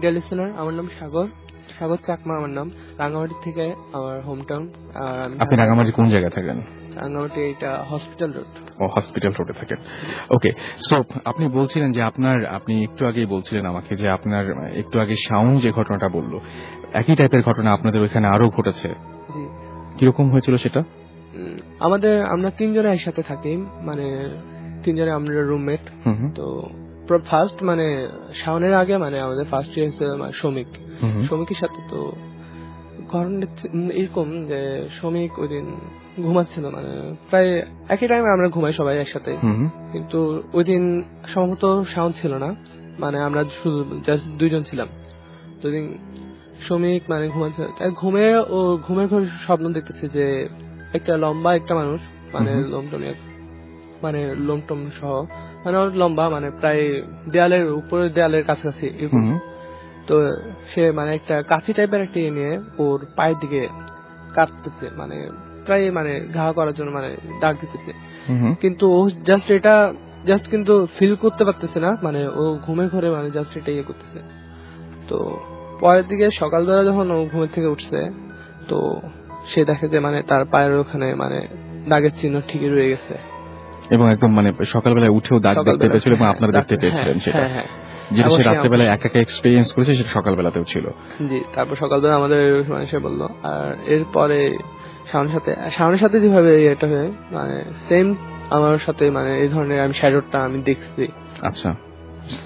Deer listener, আমার নাম সাগর সাগর চাকমা। আমার নাম রাঙ্গামাটি থেকে আমার হোম টাউন। আপনি রাঙ্গামাটি কোন জায়গায় থাকেন? রাঙ্গামাটি এটা হসপিটাল রোড। ও, হসপিটাল রোডে থাকেন। ওকে, সো আপনি বলছিলেন যে আপনি একটু আগেই বলছিলেন আমাকে যে আপনার একটু আগে শাওন যে ঘটনাটা বললো, একই টাইপের ঘটনা আপনাদের ওইখানে আরো ঘটেছে। জি। কিরকম হয়েছিল সেটা? আমরা তিনজনে একসাথে থাকি, মানে তিনজনে আমরা রুমমেট। তো ফার্স্ট মানে শাওনের আগে মানে আমাদের ফার্স্ট ইয়ার হচ্ছে শ্রমিকের সাথে। তো ঘটনা এরকম যে শ্রমিক ওই দিন ঘুমাচ্ছিল, মানে প্রায় একই টাইমে আমরা ঘুমাই সবাই একসাথে, কিন্তু ওই দিন সম্ভবত শাওন ছিল না, মানে আমরা শুধু জাস্ট দুইজন ছিলাম। তো ওই দিন শ্রমিক মানে ঘুমাচ্ছে, ঘুমের ঘরে স্বপ্ন দেখতেছে যে একটা লম্বা একটা মানুষ, মানে লোমটম সহ, মানে লম্বা, মানে প্রায় দেয়ালের উপরে, দেয়ালের কাছাকাছি এরকম। তো সে মানে একটা কাঁচি টাইপের একটা নিয়ে ওর পায়ের দিকে কাটতেছে, মানে প্রায় মানে ঘা করার জন্য মানে ডাক দিতেছে, কিন্তু ও জাস্ট কিন্তু ফিল করতে পারতেছে না, মানে ও ঘুমের ঘরে মানে জাস্ট এটা ইয়ে করতেছে। তো পরের দিকে সকালবেলা যখন ও ঘুমের থেকে উঠছে, তো সে দেখে যে মানে তার পায়ের ওখানে মানে দাগের চিহ্ন ঠিকই রয়ে গেছে, এবং একদম মানে সকালবেলায় উঠেও দাগ দেখতে পেয়েছিল এবং আপনারা দেখতে পেয়েছিলেন সেটা, যেটা সে রাত্রেবেলায় একা এক্সপেরিয়েন্স করেছে সেটা সকালবেলাতেও ছিল। জি, তারপর সকালবেলা আমাদের মানে সে বললো। আর এরপরে শাওনের সাথে যেভাবে এটা হয়, মানে সেম আমার সাথে মানে এই ধরনের আমি শ্যাডোটা আমি দেখছি। আচ্ছা,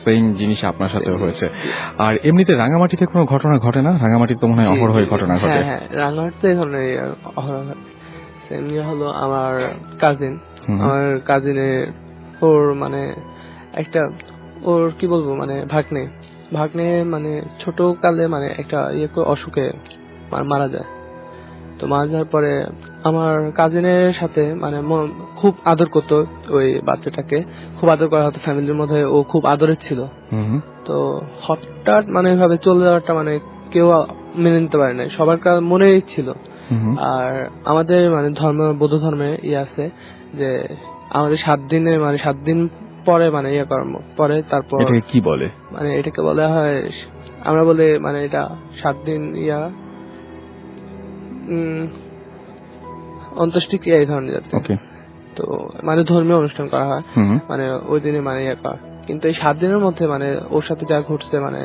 সেম জিনিস আপনার সাথেও হয়েছে। আর এমনিতে রাঙ্গামাটিতে কোনো ঘটনা ঘটে না? রাঙ্গামাটিতে তো মনে হয় অহরহ ঘটনা ঘটে। হ্যাঁ, রাঙ্গামাটিতে এই ধরনের অহরহ ঘটে। সেম হলো আমার কাজিনের ওর মানে একটা ওর কি বলবো মানে ভাগ্নে মানে ছোট কালে মানে একটা অসুখে মারা যায়। তো মারা যাওয়ার পরে আমার কাজিনের সাথে মানে খুব আদর করতো ওই বাচ্চাটাকে, খুব আদর করা হতো ফ্যামিলির মধ্যে, ও খুব আদরের ছিল। তো হঠাৎ মানে এভাবে চলে যাওয়াটা মানে কেউ মেনে নিতে পারে না, সবার মনেই ছিল। আর আমাদের মানে বৌদ্ধ ধর্মে আছে যে আমাদের 7 দিন পরে মানে পরে তারপর কি বলে, মানে এটাকে বলা হয়, আমরা বলে মানে এটা 7 দিন অন্ত্যেষ্টিক্রিয়া এই ধরনের যাতে। তো মানে ধর্মীয় অনুষ্ঠান করা হয়, মানে ওই দিনে মানে করা। কিন্তু এই 7 দিনের মধ্যে মানে ওর সাথে যা ঘটছে মানে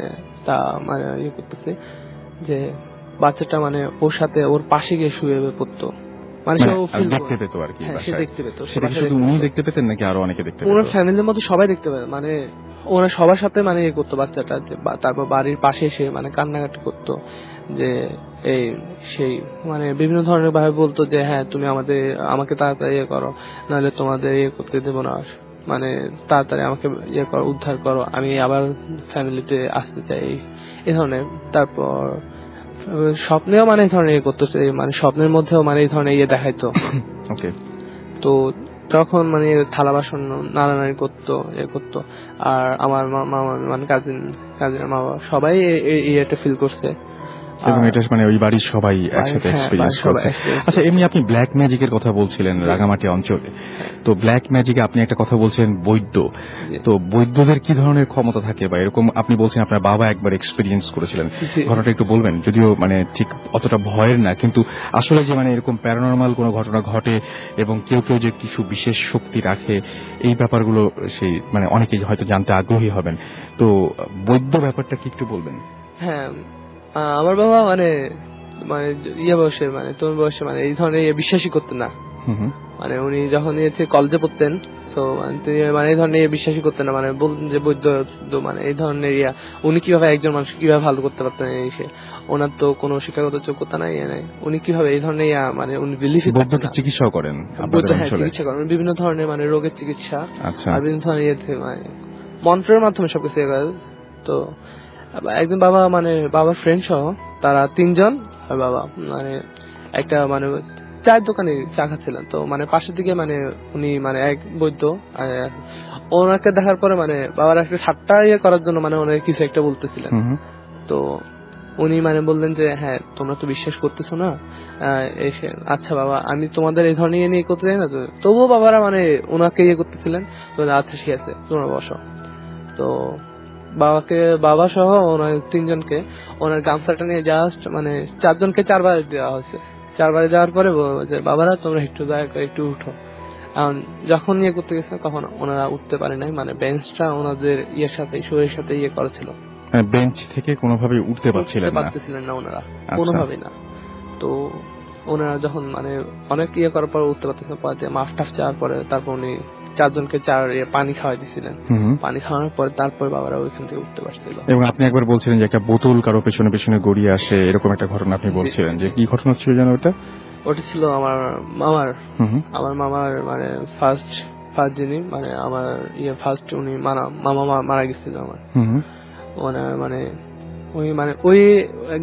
তা মানে করতেছে যে বাচ্চাটা মানে ওর সাথে ওর পাশে গিয়ে শুয়ে পড়তো, মানে দেখতে পেত আর কি। সে দেখতে পেত। শুধু উনি দেখতে পেতেন নাকি আরো অনেকে দেখতে পেত? ওনার ফ্যামিলির মধ্যে সবাই দেখতে পেত, মানে ওরা সবার সাথে মানে করতো বাচ্চাটা। তারপর বাড়ির পাশে এসে মানে কান্নাকাটি করতো যে এই সেই মানে বিভিন্ন ধরনের ভাবে বলতো যে হ্যাঁ তুমি আমাকে তাড়াতাড়ি করো, নাহলে তোমাদের করতে দেবো না, মানে তাড়াতাড়ি আমাকে করো, উদ্ধার করো, আমি আবার ফ্যামিলিতে আসতে চাই, এই ধরনের। তারপর স্বপ্নেও মানে এই ধরনের করতেছে, মানে স্বপ্নের মধ্যেও মানে এই ধরনের দেখাইতো। তো তখন মানে থালা বাসন নাড়ানাড়ি করতো করতো। আর আমার মামা মানে কাজিনের মা বাবা সবাই এটা ফিল করছে, এবং এটা মানে ওই বাড়ির সবাই একসাথে এক্সপেরিয়েন্স করছে। আচ্ছা, এমনি আপনি ব্ল্যাক ম্যাজিকের কথা বলছিলেন রাঙ্গামাটি অঞ্চলে, তো ব্ল্যাক ম্যাজিকে আপনি একটা কথা বলছেন বৈদ্য, তো বৈদ্যদের কি ধরনের ক্ষমতা থাকে বা এরকম আপনি বলছেন আপনার বাবা একবার এক্সপেরিয়েন্স করেছিলেন, ঘটনাটা একটু বলবেন? যদিও মানে ঠিক অতটা ভয়ের না, কিন্তু আসলে যে মানে এরকম প্যারানরমাল কোনো ঘটনা ঘটে এবং কেউ যে কিছু বিশেষ শক্তি রাখে, এই ব্যাপারগুলো সেই মানে অনেকেই হয়তো জানতে আগ্রহী হবেন, তো বৈদ্য ব্যাপারটা কি একটু বলবেন? হ্যাঁ, আমার বাবা মানে বয়সে মানে তোর বয়সে মানে এই ধরনের বিশ্বাসই করতেন না। মানে উনি যখন কলেজে পড়তেন, তো তিনি মানে এই ধরনের বিশ্বাসই করতেন না, মানে বলতেন যে বৈদ্য মানে এই ধরনের উনি কিভাবে একজন মানুষ কিভাবে ভালো করতে পারতেন, ওনার তো কোনো শিক্ষাগত যোগ্যতা নাই, উনি কিভাবে এই ধরনের মানে উনি বিলিভ চিকিৎসা করেন, চিকিৎসা করেন বিভিন্ন ধরনের মানে রোগের চিকিৎসা, আর বিভিন্ন ধরনের মানে মন্ত্রের মাধ্যমে সবকিছু। তো একদিন বাবার ফ্রেন্ড সহ তারা 3 জন, আর বাবা মানে একটা মানে চায়ের দোকানে চা খাচ্ছিলেন। তো মানে পাশের দিকে মানে উনি মানে এক বৈদ্য ওনাকে দেখার পরে মানে বাবার একটা ঠাট্টা করার জন্য মানে ওনাকে কিছু একটা বলতেছিলেন। তো উনি মানে বললেন যে হ্যাঁ তোমরা তো বিশ্বাস করতেছো না, এসে আচ্ছা বাবা আমি তোমাদের এই ধরনের নিয়ে করতে চাই না, তবুও বাবারা মানে ওনাকে করতেছিলেন। তো আচ্ছা ঠিক আছে তোমরা বসো। তো বাবা সহ ওনার 3 জনকে ওনার গামছাটা নিয়ে জাস্ট মানে 4 জনকে 4 বার দেওয়া হয়েছে। 4 বারে যাওয়ার পরে যে বাবারা তোমরা একটু দয়া করে একটু উঠো। যখন ইয়ে করতে গেছে তখন ওনারা উঠতে পারে নাই, মানে বেঞ্চটা ওনাদের শরীরের সাথে করা ছিল, বেঞ্চ থেকে কোনোভাবে উঠতে পারছিলেন না ওনারা, কোনোভাবেই না। তো ওনারা যখন মানে অনেক করার পর উঠতে পারতেছেন, পরে মাফ টাফ চাওয়ার পরে তারপর উনি 4 জনকে পানি খাওয়াই দিছিলেন। পানি খাওয়ানোর পরে তারপর বাবারা ওইখান থেকে উঠতে পারছিল। এবং আপনি একবার বলছিলেন যে একটা বোতল কারো পেছনে পেছনে গড়িয়ে আসে, এরকম একটা ঘটনা আপনি বলছিলেন, যে কি ঘটনা ছিল জানো ওটা? ওটা ছিল আমার মামার মানে ফার্স্ট যিনি মানে আমার ফার্স্ট উনি মামা মারা গেছিল আমার। মানে ওই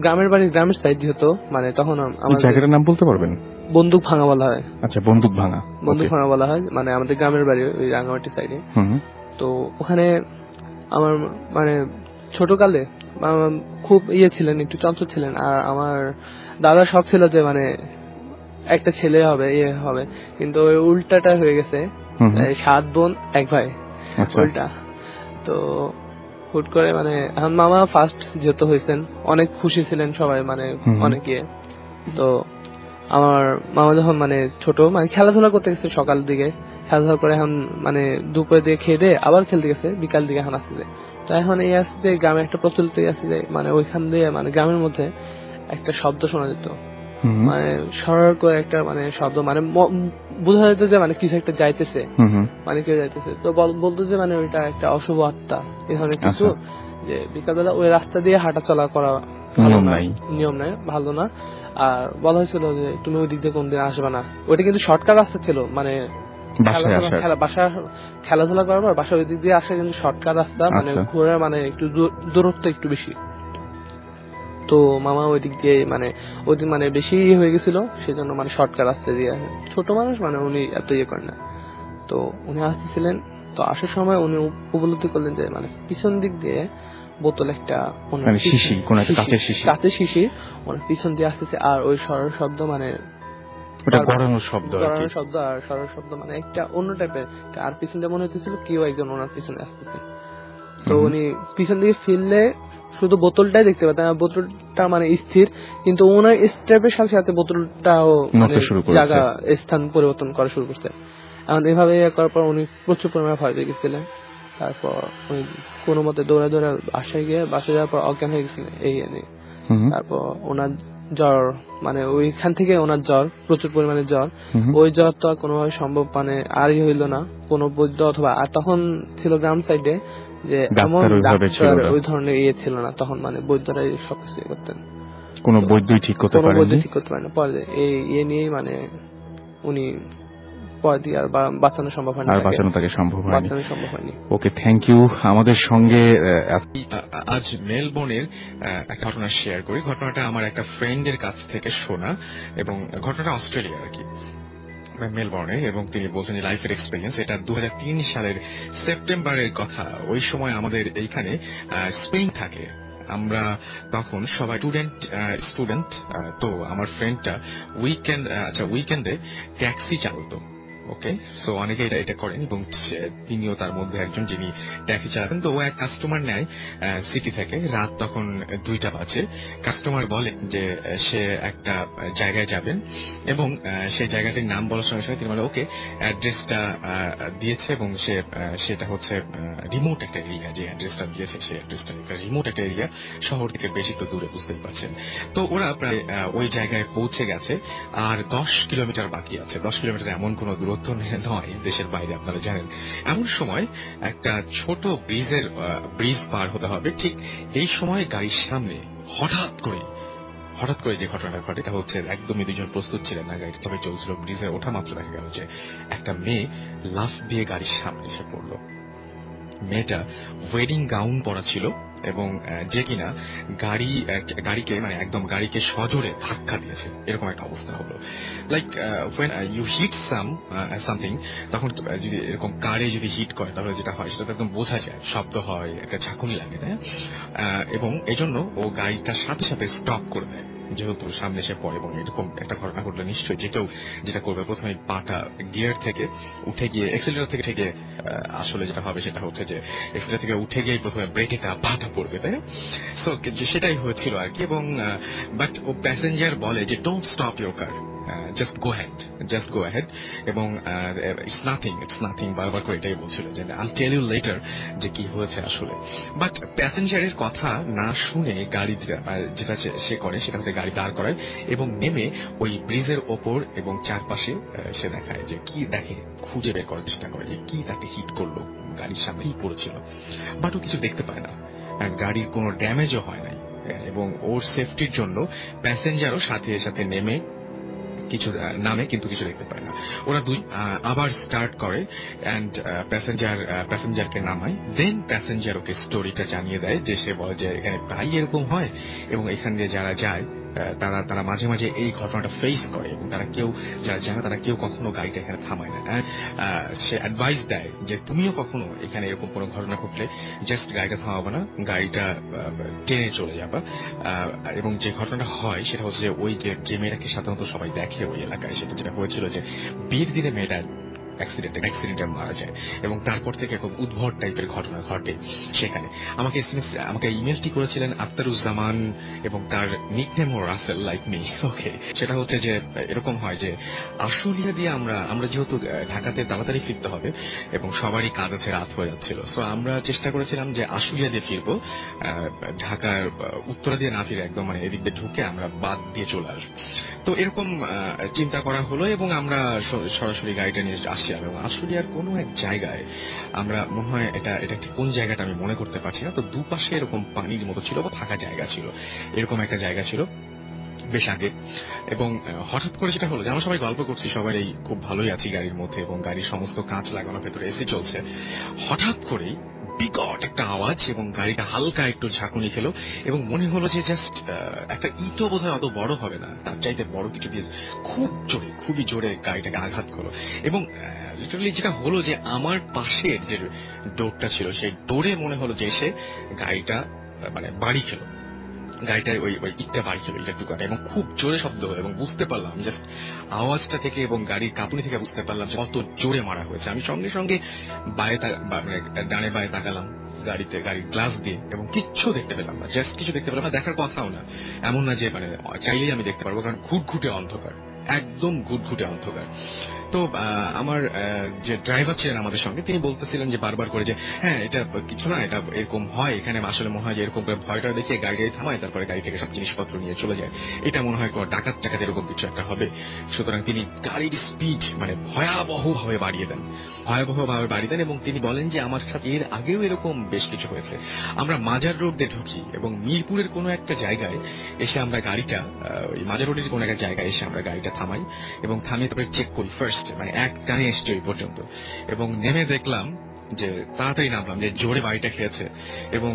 গ্রামের বাড়ি, গ্রামের সাইড যেহেতু, মানে তখন আমার জায়গাটার নাম বলতে পারবেন? বন্দুক ভাঙা বলা হয়। আচ্ছা, বন্দুক ভাঙা বলা হয়, মানে আমাদের গ্রামের বাড়ি ওই রাঙ্গামাটি সাইডে। তো ওখানে আমার মানে ছোটকালে খুব ছিলেন, একটু চঞ্চল ছিলেন। আর আমার দাদার শখ ছিল যে মানে একটা ছেলে হবে, হবে, কিন্তু ওই উল্টাটা হয়ে গেছে। 7 বোন 1 ভাই, উল্টা। তো হুট করে মানে এখন মামা ফার্স্ট যেহেতু হয়েছেন, অনেক খুশি ছিলেন সবাই, মানে অনেক তো আমার মামা যখন মানে ছোট, মানে খেলাধুলা করতে গেছে সকাল দিকে, খেলাধুলা করে এখন মানে দুপুরে দিয়ে খেয়ে দিয়ে আবার খেলতে গেছে, বিকাল দিকে এখন আসছে। তো এখন আসছে যে গ্রামে একটা প্রচলিত আছে যে মানে ওইখান দিয়ে মানে গ্রামের মধ্যে একটা শব্দ শোনা যেত, মানে সরল করে একটা মানে শব্দ, মানে বোঝা যেত যে মানে কিছু একটা যাইতেছে, মানে কেউ যাইতেছে। তো বলতো যে মানে ওইটা একটা অশুভ আত্মা, এই ধরনের কিছু, যে বিকালবেলা ওই রাস্তা দিয়ে হাঁটা চলা করা নিয়ম নাই, ভালো না। আর বলা হয়েছিল যে তুমি ওই দিক দিয়ে কোনদিন আসবে না। ওইটা কিন্তু শর্টকাট রাস্তা ছিল, মানে খেলাধুলা করার পর বাসা ওই দিক দিয়ে আসা কিন্তু শর্টকাট রাস্তা, মানে ঘোরা মানে একটু দূরত্ব একটু বেশি। তো মামা ওই দিক দিয়ে মানে ওই দিন মানে বেশি হয়ে গেছিল, সেজন্য মানে শর্টকাট রাস্তা দিয়ে, ছোট মানুষ মানে উনি এত করেন না। তো উনি আসতেছিলেন, তো আসার সময় উনি উপলব্ধি করলেন যে মানে পিছন দিক দিয়ে বোতল একটা কাঁচের শিশি ওনার পিছন দিয়ে আসতেছে। আর ওই সরল শব্দ মানে গড়ানোর শব্দ আর সরল শব্দ মানে একটা অন্য টাইপের। আর পিছন দিয়ে মনে হতেছিল কেউ একজন ওনার পিছনে আসতেছে। তো উনি পিছন দিকে ফিরলে শুধু বোতলটাই দেখতে পেতেন, বোতলটা মানে স্থির, কিন্তু ওনার স্টেপের সাথে সাথে বোতলটাও জায়গা স্থান পরিবর্তন করা শুরু করছে। এখন এভাবে করার পর উনি প্রচুর পরিমাণে ভয় পেয়ে গেছিলেন। তারপর উনি কোনো মতে দৌড়ে বাসায় গিয়ে বাসায় যাওয়ার পর অজ্ঞান হয়ে গেছিলেন এই নিয়ে। তারপর ওনার জ্বর, মানে ওইখান থেকে ওনার জ্বর, প্রচুর পরিমাণে জ্বর। ওই জ্বর তো আর কোনোভাবে সম্ভব মানে আরই হইল না, কোন বৈদ্য অথবা, আর তখন ছিল গ্রাম সাইডে যে এমন ডাক্তার ওই ধরনের ছিল না, তখন মানে বৈদ্যরাই সবকিছু করতেন, কোনো বৈদ্যই ঠিক করতে পারেন না। পরে এই নিয়েই মানে উনি আর বাঁচানো সম্ভব হয়নি। ওকে, থ্যাংক ইউ। আমাদের সঙ্গে আজ মেলবোর্নের একটা ঘটনা শেয়ার করি। ঘটনাটা আমার একটা ফ্রেন্ডের কাছ থেকে শোনা, এবং ঘটনাটা অস্ট্রেলিয়ার আর কি, মেলবোর্নে, এবং তিনি বলছেন যে লাইফের এক্সপিরিয়েন্স। এটা 2003 সালের সেপ্টেম্বরের কথা। ওই সময় আমাদের এইখানে স্প্রিং থাকে, আমরা তখন সবাই স্টুডেন্ট। তো আমার ফ্রেন্ডটা উইকেন্ডে ট্যাক্সি চালাতো। ওকে, সো অনেকে এটা করেন, এবং তিনিও তার মধ্যে একজন যিনি ট্যাক্সি চালাতেন। তো ও এক কাস্টমার নেয় সিটি থেকে, রাত তখন 2টা বাজে। কাস্টমার বলে যে সে একটা জায়গায় যাবেন, এবং সেই জায়গাটির নাম বলার সঙ্গে সঙ্গে তিনি বলে ওকে, অ্যাড্রেসটা দিয়েছে, এবং সেটা হচ্ছে রিমোট একটা এরিয়া। যে অ্যাড্রেসটা দিয়েছে সেই অ্যাড্রেসটা রিমোট একটা এরিয়া, শহর থেকে বেশ একটু দূরে, বুঝতেই পারছেন। তো ওরা প্রায় ওই জায়গায় পৌঁছে গেছে, আর 10 কিলোমিটার বাকি আছে। 10 কিলোমিটার এমন কোন দূরত্ব নয়, দেশের বাইরে, আপনারা জানেন। এমন সময় একটা ছোট ব্রিজ পার হতে হবে। ঠিক এই সময় গাড়ির সামনে হঠাৎ করে যে ঘটনাটা ঘটে, এটা হচ্ছে একদমই দুজন প্রস্তুত ছিলেন না, গাড়িটা তবে চলছিল। ব্রিজে ওঠা মাত্র দেখা গেল যে একটা মেয়ে লাফ দিয়ে গাড়ির সামনে এসে পড়ল। মেয়েটা ওয়েডিং গাউন পরা ছিল, এবং যে কিনা গাড়িকে মানে একদম গাড়িকে সজোরে ধাক্কা দিয়েছে, এরকম একটা অবস্থা হলো। Like when you hit something, তখন যদি এরকম কারে যদি হিট করে তাহলে যেটা হয় সেটা একদম বোঝা যায়, শব্দ হয়, একটা ঝাঁকুনি লাগে, তাই। এবং এই জন্য ও গাড়িটার সাথে সাথে স্টপ করে দেয়। যেহেতু সামনে এসে পড়ে, এবং এরকম একটা ঘটনা ঘটলে নিশ্চয়ই যেটা করবে প্রথমে পাটা গিয়ার থেকে উঠে গিয়ে এক্সিলারেটর থেকে থেকে আসলে যেটা হবে সেটা হচ্ছে যে এক্সিলারেটর থেকে উঠে গিয়ে প্রথমে ব্রেকে পাটা পড়বে, তাই না? সো সেটাই হয়েছিল আর কি। এবং বাট ও প্যাসেঞ্জার বলে যে don't stop your car, just go ahead, এবং it's nothing বারবার করে এটাই বলছিল যে I'll tell you later যে কি হয়েছে আসলে। বাট প্যাসেঞ্জারের কথা না শুনে গাড়ি যেটা সে করে সেটা হচ্ছে গাড়ি দাঁড় করায় এবং নেমে ওই ব্রিজের ওপর এবং চারপাশে সে দেখায় যে কি দেখে, খুঁজে বের করার চেষ্টা করে যে কি তাকে হিট করলো, গাড়ির সামনেই পড়েছিল। বাট ও কিছু দেখতে পায় না, গাড়ির কোনো ড্যামেজও হয় নাই, এবং ওর সেফটির জন্য প্যাসেঞ্জারও সাথে সাথে নেমে নামে কিন্তু কিছু দেখতে পায় না। ওরা দুই আবার স্টার্ট করে অ্যান্ড প্যাসেঞ্জারকে নামায়। দেন প্যাসেঞ্জার ওকে স্টোরিটা জানিয়ে দেয় যে সে বলে যে এখানে প্রায় এরকম হয় এবং এখান দিয়ে যারা যায় তারা মাঝে মাঝে এই ঘটনাটা ফেস করে, এবং যারা জানে তারা কেউ কখনো গাড়িটা এখানে থামায় না। সে অ্যাডভাইস দেয় যে তুমিও কখনো এখানে এরকম কোনো ঘটনা ঘটলে জাস্ট গাড়িটা থামাবো না, গাড়িটা টেনে চলে যাবা। এবং যে ঘটনাটা হয় সেটা হচ্ছে যে ওই যে মেয়েটাকে সাধারণত সবাই দেখে ওই এলাকায়, সেটা যেটা হয়েছিল যে বিয়ের দিনে মেয়েটা অ্যাক্সিডেন্টে মারা যায়, এবং তারপর থেকে খুব উদ্ভট টাইপের ঘটনা ঘটে সেখানে। আমাকে ইমেলটি করেছিলেন আখতারুজ্জামান, এবং তার নিকনেম ও রাসেল লাইক মি। ওকে, সেটা হচ্ছে যে এরকম হয় যে আশুলিয়া দিয়ে আমরা যেহেতু ঢাকাতে তাড়াতাড়ি ফিরতে হবে এবং সবারই কাজ আছে, রাত হয়ে যাচ্ছিল, সো আমরা চেষ্টা করেছিলাম যে আশুলিয়া দিয়ে ফিরবো, ঢাকার উত্তরা দিয়ে না ফিরে একদম মানে এদিক দিয়ে ঢুকে আমরা বাদ দিয়ে চলে আসবো। তো এরকম চিন্তা করা হলো এবং আমরা সরাসরি গাড়িটা নিয়ে আসছিলাম। এবং আশুলিয়ার কোনো এক জায়গায় আমরা মনে হয় এটা ঠিক কোন জায়গাটা আমি মনে করতে পারছি না, তো দুপাশে এরকম পানির মতো ছিল বা ফাঁকা জায়গা ছিল, এরকম একটা জায়গা ছিল বেশ আগে। এবং হঠাৎ করে যেটা হলো যে আমরা সবাই গল্প করছি, সবাই খুব ভালোই আছি গাড়ির মধ্যে এবং গাড়ির সমস্ত কাঁচ লাগানো, ভেতরে এসি চলছে। হঠাৎ করেই বিকট একটা আওয়াজ এবং গাড়িটা হালকা একটু ঝাঁকুনি খেলো এবং মনে হলো যে জাস্ট একটা ইটও বোধহয় অত বড় হবে না, তার চাইতে বড় কিছু দিয়ে খুবই জোরে গাড়িটাকে আঘাত করলো। এবং লিটারালি যেটা হলো যে আমার পাশের যে ডোরটা ছিল সেই ডোরে মনে হলো যে এসে গাড়িটা মানে বাড়ি খেলো, গাড়িটায় ওই ইটটা বাড়ি ছিল, ইটের টুকরাটা, এবং খুব জোরে শব্দ হলো। এবং বুঝতে পারলাম জাস্ট আওয়াজটা থেকে এবং গাড়ির কাঁপুনি থেকে বুঝতে পারলাম যে কত জোরে মারা হয়েছে। আমি সঙ্গে সঙ্গে মানে ডানে বায়ে তাকালাম গাড়ির গ্লাস দিয়ে এবং কিচ্ছু দেখতে পেলাম না, জাস্ট কিছু দেখতে পেলাম না, দেখার কথাও না, এমন না যে মানে চাইলেই আমি দেখতে পারবো, কারণ ঘুটঘুটে অন্ধকার, একদম ঘুটঘুটে অন্ধকার। তো আমার যে ড্রাইভার ছিলেন আমাদের সঙ্গে, তিনি বলতেছিলেন যে বারবার করে যে হ্যাঁ এটা কিছু না, এটা এরকম হয় এখানে, আসলে মনে হয় যে এরকম করে ভয়টা দেখিয়ে গাড়ি থামায়, তারপরে গাড়ি থেকে সব জিনিসপত্র নিয়ে চলে যায়, এটা মনে হয় কোনো ডাকাত এরকম কিছু একটা হবে। সুতরাং তিনি গাড়ির স্পিড মানে ভয়াবহভাবে বাড়িয়ে দেন এবং তিনি বলেন যে আমার সাথে এর আগেও এরকম বেশ কিছু হয়েছে। আমরা মাজার রোড দিয়ে ঢুকি এবং মিরপুরের কোনো একটা জায়গায় এসে আমরা গাড়িটা ওই মাজার রোডের কোনো একটা জায়গায় এসে আমরা গাড়িটা থামাই এবং থামিয়ে তারপরে চেক করি ফার্স্ট, মানে এক টানে এসছে ওই পর্যন্ত, এবং নেমে দেখলাম যে তাড়াতাড়ি নামলাম যে জোরে বাড়িটা খেয়েছে। এবং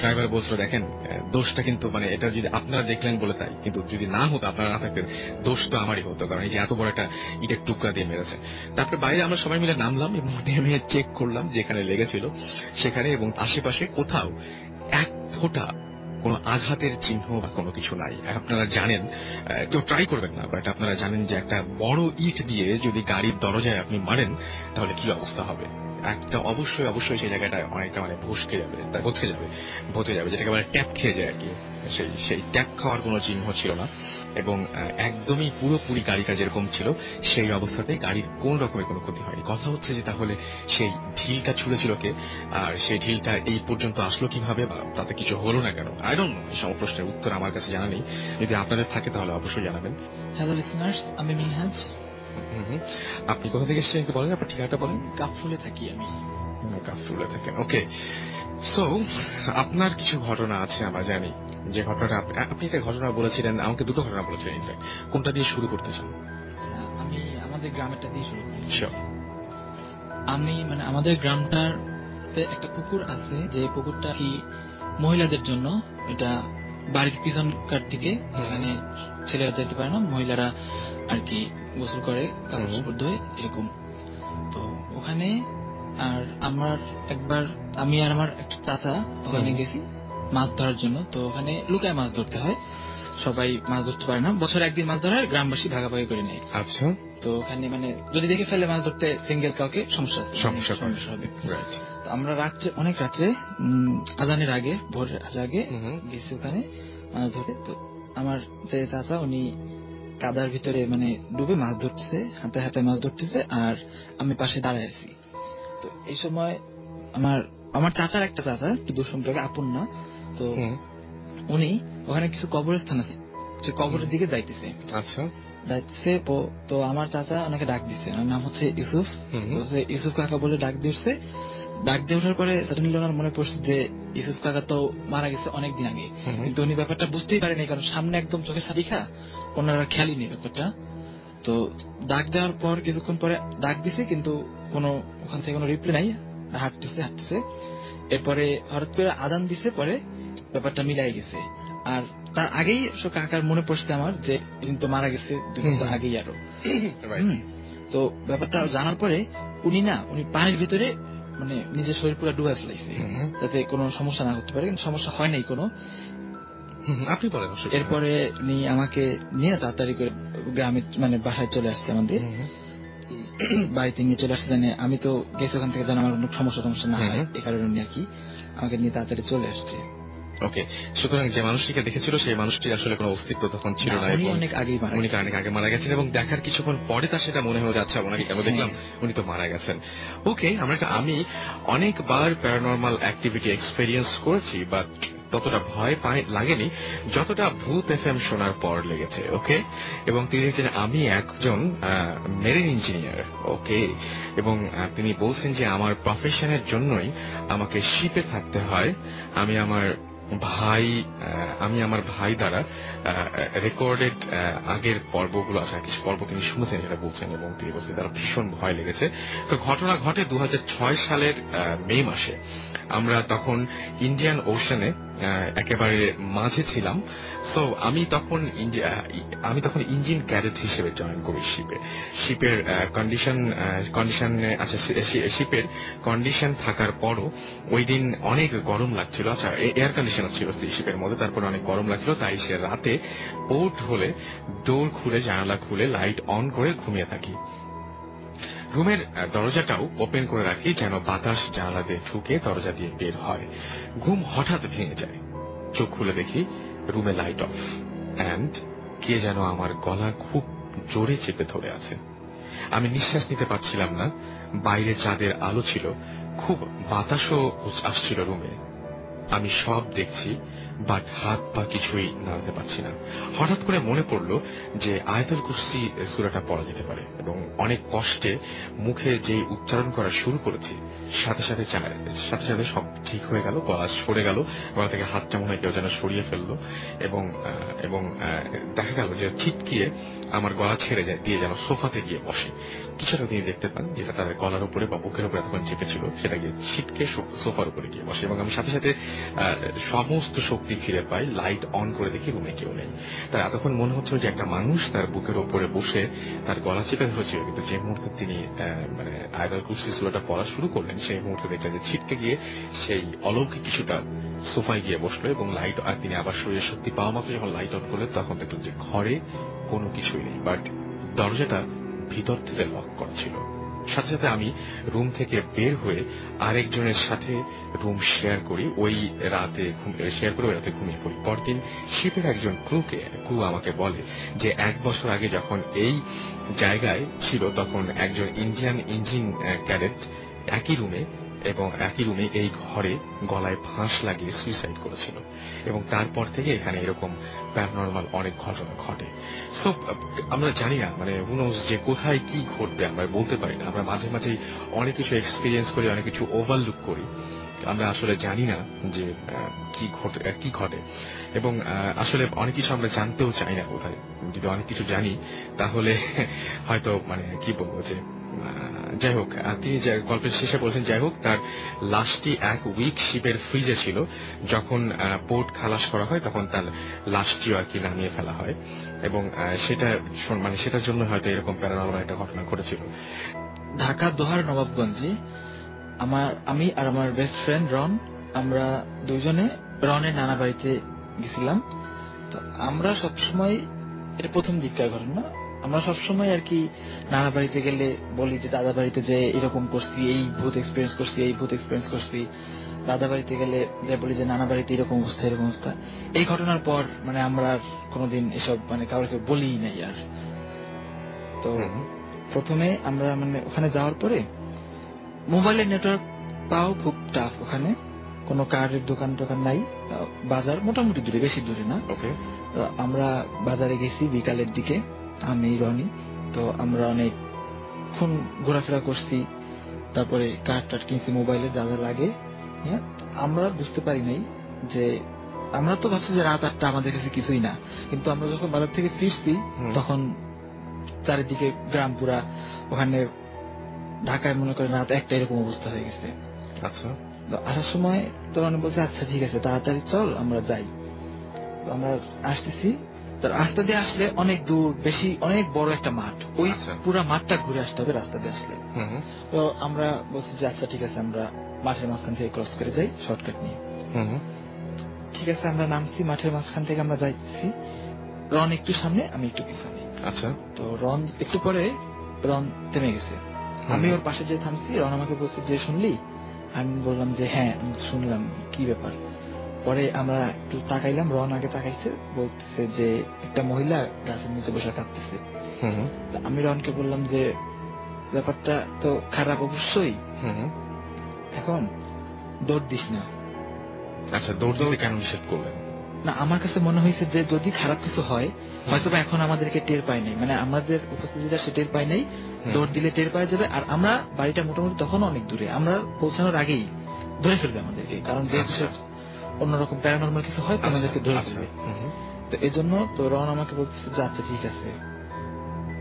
ড্রাইভার বলছিল দেখেন দোষটা কিন্তু মানে এটা যদি আপনারা দেখলেন বলে তাই, কিন্তু যদি না হতো, আপনারা না থাকতেন, দোষ তো আমারই হতো, কারণ এই যে এত বড় একটা ইটের টুকরা দিয়ে মেরেছে। তারপরে বাইরে আমরা সবাই মিলে নামলাম এবং নেমে চেক করলাম যেখানে লেগেছিল সেখানে, এবং আশেপাশে কোথাও এক ফোঁটা কোন আঘাতের চিহ্ন বা কোনো কিছু নাই। আপনারা জানেন, কেউ ট্রাই করবেন না, বাট আপনারা জানেন যে একটা বড় ইট দিয়ে যদি গাড়ির দরজায় আপনি মারেন তাহলে কি অবস্থা হবে। একটা অবশ্যই সেই জায়গাটা অনেকটা মানে বসে যাবে, যেটাকে বলে ট্যাপ খেয়ে যায় আর কি। সেই ট্যাপ খাওয়ার কোনো চিহ্ন ছিল না, এবং একদমই পুরোপুরি গাড়িটা যেরকম ছিল সেই অবস্থাতে গাড়ির কোন রকমের কোনো ক্ষতি হয়নি। কথা হচ্ছে যে তাহলে সেই ঢিলটা ছুঁড়েছিল কে, আর সেই ঢিলটা এই পর্যন্ত আসলো কিভাবে, বা তাতে কিছু হলো না কেন, আই ডোন্ট নো। সব প্রশ্নের উত্তর আমার কাছে জানা নেই, যদি আপনাদের থাকে তাহলে অবশ্যই জানাবেন। হ্যালো লিসনার্স, আমি মিনহাজ। আপনি কোথা থেকে এসেছেন একটু বলেন, আপনার ঠিকানাটা বলেন। কাফরুলে থাকি আমি। কাফরুলে থাকেন, ওকে। সো আপনার কিছু ঘটনা আছে আমরা জানি, যে ঘটনাটা আপনি একটা ঘটনা বলেছিলেন, আমাকে দুটো ঘটনা বলেছিলেন, ইনফ্যাক্ট কোনটা দিয়ে শুরু করতে চান? আমি আমাদের গ্রামেরটা দিয়ে শুরু করি। আমি মানে আমাদের গ্রামটার একটা পুকুর আছে, যে পুকুরটা কি মহিলাদের জন্য, এটা বাড়ির পিছনকার দিকে, এখানে ছেলেরা যেতে পারে না, মহিলারা আর কি গোসল করে, কাপড় ধোয় এরকম। তো ওখানে আর আমি আর আমার একটা চাচা ওখানে গেছি মাছ ধরার জন্য। তো ওখানে লুকায় মাছ ধরতে হয়, সবাই মাছ ধরতে পারে না, বছরে একদিন মাছ ধরা হয়, গ্রামবাসী ভাগাভাগি করে নেয়। আচ্ছা, তো ওখানে মানে যদি দেখে ফেলে মাছ ধরতে সিঙ্গেল কাউকে সমস্যা হবে। তো আমরা রাত্রে অনেক রাত্রে আজানের আগে ভোর আগে গেছি ওখানে মাছ ধরে। তো আমার যে চাচা উনি কাদার ভিতরে মানে ডুবে মাছ ধরতেছে, হাতে হাতে মাছ ধরতেছে, আর আমি পাশে দাঁড়ায় আছি। তো এই সময় আমার চাচার একটা চাচা একটু দূর সম্পর্কে আপন না, তো উনি ওখানে কিছু কবরস্থান আছে, সে কবরের দিকে যাইতেছে। আচ্ছা, যাইতেছে তো আমার চাচা ওনাকে ডাক দিচ্ছে, ওনার নাম হচ্ছে ইউসুফ। ইউসুফ কাকা বলে ডাক দিচ্ছে। ডাক দিয়ে ওঠার পরে সাডেনলি ওনার মনে পড়ছে যে ইউসুফ কাকা তো মারা গেছে অনেকদিন আগে, কিন্তু উনি ব্যাপারটা বুঝতেই পারেনি, কারণ সামনে একদম চোখের সাথে দেখা, ওনার আর খেয়ালই নেই ব্যাপারটা। তো ডাক দেওয়ার পর কিছুক্ষণ পরে ডাক দিছে, কিন্তু কোনো ওখান থেকে কোনো রিপ্লাই নাই, হাঁটতেছে। এরপরে হঠাৎ করে আজান দিছে, পরে ব্যাপারটা মিলাই গেছে। আর তার আগেই কাকার মনে পড়ছে আমার যে তো মারা গেছে 2 বছর আগেই আরো। তো ব্যাপারটা জানার পরে উনি পানির ভিতরে মানে নিজের শরীর পুরো ডুবাই ফেলাইছে যাতে কোনো সমস্যা না করতে পারে, কিন্তু সমস্যা হয় নাই কোনো। আপনি বলেন। এরপরে উনি আমাকে নিয়ে তাড়াতাড়ি করে গ্রামে মানে বাসায় চলে আসছে, আমাদের বাড়িতে নিয়ে চলে আসছে, জানে আমি তো গেছি ওখান থেকে, জানা আমার কোনো সমস্যা না হয়, এই কারণে উনি আর কি আমাকে নিয়ে তাড়াতাড়ি চলে আসছে। ওকে, সুতরাং যে মানুষটিকে দেখেছিল সেই মানুষটি আসলে কোনো অস্তিত্ব তখন ছিল না, উনি অনেক আগে মারা গেছেন, এবং দেখার কিছুক্ষণ পরে তার সেটা মনে হয়ে যাচ্ছে ওনাকে কেন দেখলাম, উনি তো মারা গেছেন। ওকে, আমি অনেকবার প্যারানরমাল অ্যাক্টিভিটি এক্সপেরিয়েন্স করেছি, বাট ততটা ভয় লাগেনি যতটা ভূত এফএম শোনার পর লেগেছে। ওকে, এবং তিনি হচ্ছেন আমি একজন মেরিন ইঞ্জিনিয়ার। ওকে, এবং তিনি বলছেন যে আমার প্রফেশনের জন্যই আমাকে শিপে থাকতে হয়। আমি আমার ভাই দ্বারা রেকর্ডেড আগের পর্বগুলো আছে, কিছু পর্ব তিনি শুনেছেন সেটা বলছেন, এবং তিনি বলছেন তারা ভীষণ ভয় লেগেছে। তো ঘটনা ঘটে 2006 সালের মে মাসে। আমরা তখন ইন্ডিয়ান ওশানে একেবারে মাঝে ছিলাম। সো আমি তখন ইঞ্জিন ক্যাডেট হিসেবে জয়েন করি শিপের শিপের কন্ডিশন থাকার পরও ওই দিন অনেক গরম লাগছিল। আচ্ছা, এয়ার কন্ডিশনার ছিল শিপের মধ্যে, তারপরে অনেক গরম লাগছিল, তাই সে রাতে পোর্ট হলে ডোর খুলে জানালা খুলে লাইট অন করে ঘুমিয়ে থাকি। রুমের দরজাটাও ওপেন করে রাখি যেন বাতাস জানালা দিয়ে ঢুকে দরজা দিয়ে বের হয়। ঘুম হঠাৎ ভেঙে যায়, চোখ খুলে দেখি রুমে লাইট অফ, অ্যান্ড কে যেন আমার গলা খুব জোরে চেপে ধরে আছে। আমি নিঃশ্বাস নিতে পারছিলাম না। বাইরে চাঁদের আলো ছিল, খুব বাতাসও আসছিল রুমে। আমি সব দেখছি, বাট হাত পা কিছুই নাড়াতে পারছি না। হঠাৎ করে মনে পড়ল যে আয়াতুল কুরসি সূরাটা পড়া যেতে পারে, এবং অনেক কষ্টে মুখে যে উচ্চারণ করা শুরু করেছি সাথে সাথে সব ঠিক হয়ে গেল, গলা সরে গেল, গলা থেকে হাতটা মনে হয় কেউ যেন সরিয়ে ফেললো, এবং দেখা গেল যে ছিটকিয়ে আমার গলা ছেড়ে দিয়ে যেন সোফাতে গিয়ে বসে। কিছুটা তিনি দেখতে পান যেটা তার গলার উপরে বা বুকের উপরে তখন চেপেছিল, সেটা গিয়ে ছিটকে সোফার উপরে গিয়ে বসে, এবং আমি সাথে সাথে সমস্ত শক্তি ফিরে পাই। লাইট অন করে দেখি রুমে কেউ নেই। তার এতক্ষণ মনে হচ্ছিল যে একটা মানুষ তার বুকের উপরে বসে তার গলা চেপে ধরেছিল, কিন্তু যে মুহূর্তে তিনি মানে আয়াতুল কুরসি সূরাটা পড়া শুরু করলেন সেই মুহূর্তে দেখলেন যে ছিটকে গিয়ে সেই অলৌকিক কিছুটা সোফায় গিয়ে বসলো, এবং লাইট আর তিনি আবার শরীরের শক্তি পাওয়া মাত্র যখন লাইট অন করলেন তখন দেখলেন যে ঘরে কোনো কিছুই নেই, বাট দরজাটা ভিতর থেকে লক করা ছিল। সাথে সাথে আমি রুম থেকে বের হয়ে আরেকজনের সাথে রুম শেয়ার করি, ওই রাতে ঘুমিয়ে পড়ি। পরদিন শিপের একজন ক্রু আমাকে বলে যে 1 বছর আগে যখন এই জায়গায় ছিল তখন একজন ইন্ডিয়ান ইঞ্জিন ক্যাডেট একই রুমে এই ঘরে গলায় ফাঁস লাগিয়ে সুইসাইড করেছিল, এবং তারপর থেকে এখানে এরকম প্যারানরমাল অনেক ঘটনা ঘটে। সো আমরা জানি না, মানে যে কোথায় কি ঘটবে আমরা বলতে পারি না। আমরা মাঝে মাঝে অনেক কিছু এক্সপিরিয়েন্স করি, অনেক কিছু ওভারলুক করি, আমরা আসলে জানি না যে কি ঘটে, এবং আসলে অনেক কিছু আমরা জানতেও চাই না কোথায়। যদি অনেক কিছু জানি তাহলে হয়তো মানে কি বলবো যে যাই হোক, তিনি গল্পের শেষে বলছেন যাই হোক তার লাশটি 1 উইক শিপের ফ্রিজে ছিল। যখন পোর্ট খালাস করা হয় তখন তার লাশটিও আর কি নামিয়ে ফেলা হয়, এবং সেটার জন্য হয়তো এরকম প্যারানরমাল একটা ঘটনা ঘটেছিল। ঢাকা দোহার নবাবগঞ্জে আমি আর আমার বেস্ট ফ্রেন্ড রন, আমরা দুজনে রনের নানা বাড়িতে গেছিলাম। তো আমরা সবসময়, এটা প্রথম দিককার ঘটনা, আমরা সবসময় আর কি নানা বাড়িতে গেলে বলি যে দাদা বাড়িতে যে এরকম করছি, এই ভূত এক্সপিরিয়েন্স করছি, এই ভূত এক্সপিরিয়েন্স করছি। দাদা বাড়িতে গেলে বলি যে নানা বাড়িতে এরকম অবস্থা, এরকম অবস্থা। এই ঘটনার পর মানে আমরা আর কোনোদিন এসব মানে কাউকে বলি নাই আর। তো প্রথমে আমরা মানে ওখানে যাওয়ার পরে মোবাইলের নেটওয়ার্ক পাও খুব টাফ, ওখানে কোনো কার্ডের দোকান টোকান নাই, বাজার মোটামুটি দূরে, বেশি দূরে না। তো আমরা বাজারে গেছি বিকালের দিকে, আমি রনি। তো আমরা অনেকক্ষণ ঘোরাফেরা করছি, তারপরে কার্ড টার্ড কিনছি, মোবাইলে যা যা লাগে। আমরা বুঝতে পারি নাই যে, আমরা তো ভাবছি যে রাত 8টা আমাদের কাছে কিছুই না, কিন্তু আমরা যখন বাজার থেকে ফিরছি তখন চারিদিকে গ্রাম পুরা, ওখানে ঢাকায় মনে করেন রাত 1টা এরকম অবস্থা হয়ে গেছে। আচ্ছা, তো আসার সময় তো অনেক বলছে আচ্ছা ঠিক আছে তাড়াতাড়ি চল আমরা যাই। তো আমরা আসতেছি, তো রাস্তা দিয়ে আসলে অনেক দূর, বেশি অনেক বড় একটা মাঠ, ওই পুরা মাঠটা ঘুরে আসতে হবে রাস্তা দিয়ে আসলে। তো আমরা বলছি যে আচ্ছা ঠিক আছে আমরা মাঠের মাঝখান থেকে ক্রস করে যাই শর্টকাট নিয়ে। ঠিক আছে, আমরা নামছি মাঠের মাঝখান থেকে, আমরা যাইছি। রন একটু সামনে, আমি একটু পিছনে। আচ্ছা, তো রন একটু পরে রন থেমে গেছে, আমি ওর পাশে যে থামছি। রন আমাকে বলছে যে শুনলি? আমি বললাম যে হ্যাঁ আমি শুনলাম, কি ব্যাপার? পরে আমরা একটু তাকাইলাম, রন আগে তাকাইছে, বলতেছে যে একটা মহিলা গাছের নিচে বসে কাঁদতেছে। আমি রনকে বললাম যে ব্যাপারটা তো খারাপ অবশ্যই, এখন দৌড় দিস না। আচ্ছা, দৌড় দিতে কেন নিষেধ করলেন? না, আমার কাছে মনে হয়েছে যে যদি খারাপ কিছু হয় হয়তো এখন আমাদেরকে টের পায় নাই, মানে আমাদের উপস্থিতিটা সে টের পায় নাই, দৌড় দিলে টের পাওয়া যাবে। আর আমরা বাড়িটা মোটামুটি তখন অনেক দূরে, আমরা পৌঁছানোর আগেই ধরে ফেলবে আমাদেরকে, কারণ যেহেতু অন্যরকম প্যারানর্মাল কিছু হয় তো আমাদেরকে ধরে ফেলবে। তো এই জন্য তো রন আমাকে বলতেছে যে আচ্ছা ঠিক আছে।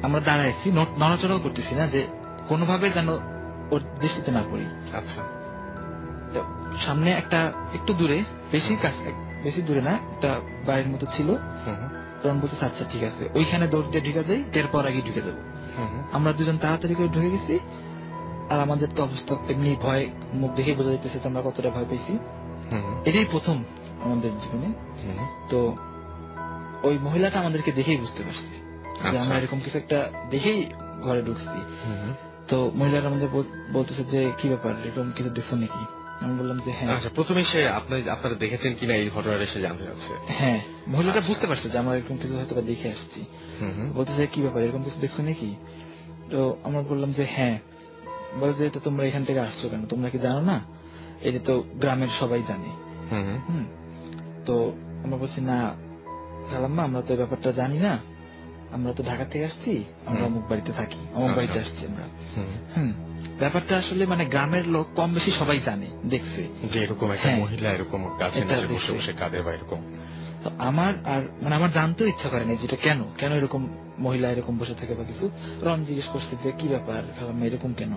আমরা দাঁড়াইছি, নড়াচড়াও করতেছি না, যে কোনোভাবে যেন ওর দৃষ্টিতে না পড়ি। আচ্ছা, সামনে একটা একটু দূরে, বেশি দূরে না, একটা বাড়ির মতো ছিল। রন বলতেছে আচ্ছা ঠিক আছে ওইখানে দৌড় দিয়ে ঢুকে যাই, টের পর আগে ঢুকে যাবো। আমরা দুজন তাড়াতাড়ি করে ঢুকে গেছি। আর আমাদের তো অবস্থা এমনি, ভয় মুখ দেখে বোঝা যাইতেছে আমরা কতটা ভয় পেয়েছি। এটাই প্রথম আমাদের জীবনে। তো ওই মহিলাটা আমাদেরকে দেখেই বুঝতে পারছি যে আমরা এরকম কিছু একটা দেখেই ঘরে ঢুকছি। তো মহিলাটা আমাদের বলতেছে যে কি ব্যাপার, এরকম কিছু দেখছো নাকি? আমি বললাম যে হ্যাঁ। প্রথমে সে আপনারা দেখেছেন কিনা এই ঘটনাটা সে জানতে চাচ্ছে। হ্যাঁ, মহিলাটা বুঝতে পারছে যে আমরা এরকম কিছু হয়তো দেখে আসছি। বলতেছে কি ব্যাপার, এরকম কিছু দেখছো নাকি? তো আমরা বললাম যে হ্যাঁ। বলে যে এটা তোমরা এখান থেকে আসছো কেন, তোমরা কি জানো না? এটা তো গ্রামের সবাই জানে। তো আমরা বলছি না খালাম্মা, আমরা তো এই ব্যাপারটা জানি না, আমরা তো ঢাকা থেকে আসছি, আমরা অমুক বাড়িতে থাকি, অমুক বাড়িতে আসছি আমরা। ব্যাপারটা আসলে মানে গ্রামের লোক কম বেশি সবাই জানে, দেখছে যে এরকম একটা মহিলা এরকম গাছের নিচে বসে বসে কাঁদে বা এরকম। তো আমার আর মানে আমার জানতেও ইচ্ছা করে না যেটা কেন কেন এরকম মহিলা এরকম বসে থাকে বা কিছু। রন জিজ্ঞেস করছে যে কি ব্যাপার খালাম্মা এরকম কেন?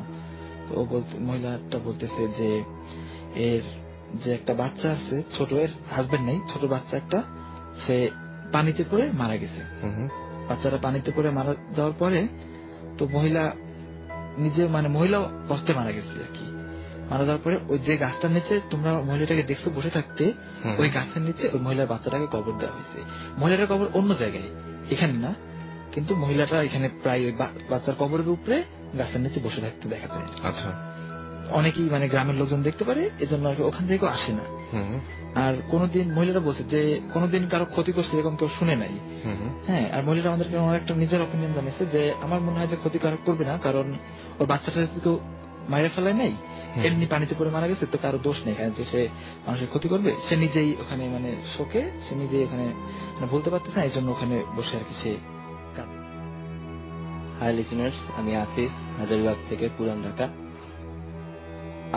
তো ও মহিলাটা বলতেছে যে এর যে একটা বাচ্চা আছে ছোট, এর হাজবেন্ড নেই, ছোট বাচ্চা একটা, সে পানিতে পড়ে মারা গেছে। বাচ্চাটা পানিতে পড়ে মারা যাওয়ার পরে তো মহিলা নিজে মানে মহিলাও কষ্টে মারা গেছে আর কি। মারা যাওয়ার পরে ওই যে গাছটার নিচে তোমরা মহিলাটাকে দেখছো বসে থাকতে, ওই গাছের নিচে ওই মহিলার বাচ্চাটাকে কবর দেওয়া হয়েছে। মহিলাটার কবর অন্য জায়গায়, এখানে না, কিন্তু মহিলাটা এখানে প্রায় ওই বাচ্চার কবরের উপরে গাছের নিচে বসে থাকতে দেখা যায়। আচ্ছা, অনেকেই মানে গ্রামের লোকজন দেখতে পারে, এজন্য আর ওখান থেকেও আসে না। আর কোনদিন মহিলারা বলছে যে কোনদিন কারো ক্ষতি করছে এরকম কেউ শুনে নাই। হ্যাঁ, আর মহিলারা আমাদেরকে একটা নিজের অপিনিয়ন জানিয়েছে যে আমার মনে হয় যে ক্ষতি কারো করবে না, কারণ ওর বাচ্চাটা কেউ মায়ের ফেলায় নাই, এমনি পানিতে পড়ে মারা গেছে, তো কারো দোষ নেই কারণ যে সে মানুষের ক্ষতি করবে। সে নিজেই ওখানে মানে শোকে, সে নিজেই ওখানে বলতে পারতেছে না, এই জন্য ওখানে বসে আর কি সে। হাই লিসেনার্স, আমি আসিফ, হাজারীবাগ থেকে, পুরান ঢাকা।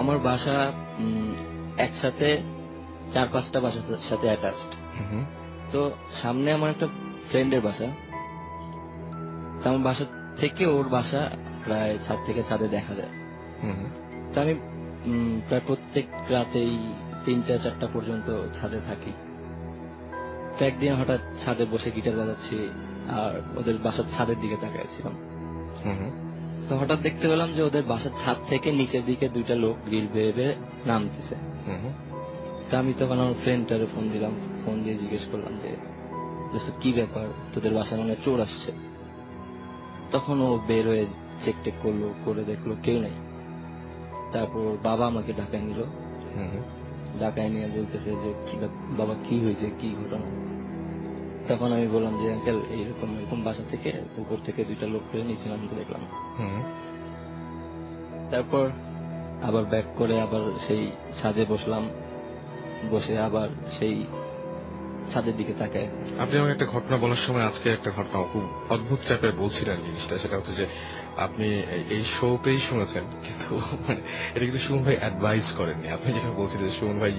আমার বাসা একসাথে 4-5টা বাসার সাথে অ্যাটাচড। তো সামনে আমার একটা ফ্রেন্ডের বাসা, তো আমার বাসা থেকে ওর বাসা প্রায় ছাদ থেকে ছাদে দেখা যায়। তো আমি প্রায় প্রত্যেক রাতেই 3টা-4টা পর্যন্ত ছাদে থাকি। তো একদিন হঠাৎ ছাদে বসে গিটার বাজাচ্ছি আর ওদের বাসার ছাদের দিকে তাকাইছিলাম। তো হঠাৎ দেখতে পেলাম যে ওদের বাসার ছাদ থেকে নিচের দিকে 2টা লোক গ্রিল বেয়ে নামতেছে। তো আমি তখন আমার ফ্রেন্ডটারে ফোন দিলাম, ফোন দিয়ে জিজ্ঞেস করলাম যে কি ব্যাপার, তোদের বাসায় মনে হয় চোর আসছে। তখন ও বের হয়ে চেক টেক করলো, করে দেখলো কেউ নেই। তারপর বাবা আমাকে ঢাকায় নিল, ঢাকায় নিয়ে বলতেছে যে বাবা কি হয়েছে, কি ঘটনা। তখন আমি বললাম যে আঙ্কেল এইরকম এরকম বাসা থেকে উপর থেকে 2টা লোক করে নিচে নামতে দেখলাম। তারপর আবার ব্যাক করে আবার সেই ছাদে বসলাম, বসে আবার সেই ছাদের দিকে তাকায়। আপনি আমাকে একটা ঘটনা বলার সময় আজকে একটা ঘটনা খুব অদ্ভুত টাইপের বলছিলেন জিনিসটা, সেটা হচ্ছে যে আপনি এই শোতেই শুনেছেন, কিন্তু মানে এটা কিন্তু সুমন ভাই অ্যাডভাইস করেননি। আপনি যেটা বলছিলেন যে সুমন ভাই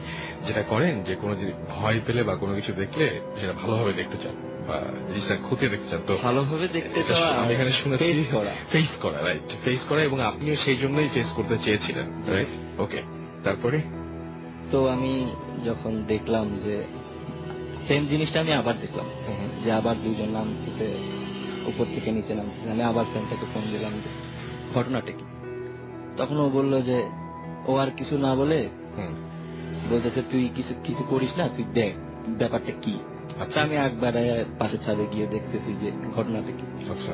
যেটা করেন যে কোনো ভয় পেলে বা কোনো কিছু দেখলে সেটা ভালোভাবে দেখতে চান বা জিনিসটা খতিয়ে দেখতে চান। তো ভালোভাবে দেখতে চাওয়া, আমি এখানে শুনেছি ফেস করা, রাইট, ফেস করা, এবং আপনিও সেই জন্যই ফেস করতে চেয়েছিলেন, রাইট? ওকে, তারপরে তো আমি যখন দেখলাম যে সেম জিনিসটা আমি আবার দেখলাম যে আবার 2জন নামতেছে, উপর থেকে নিচে নামতেছে। আমি আবার ফ্রেন্ডটাকে ফোন দিলাম যে ঘটনাটা কি। তখন ও বললো যে ও আর কিছু না বলে বলতেছে তুই কিছু করিস না, তুই দেখ ব্যাপারটা কি। আচ্ছা, আমি একবারে পাশের ছাদে গিয়ে দেখতেছি যে ঘটনাটা কি। আচ্ছা,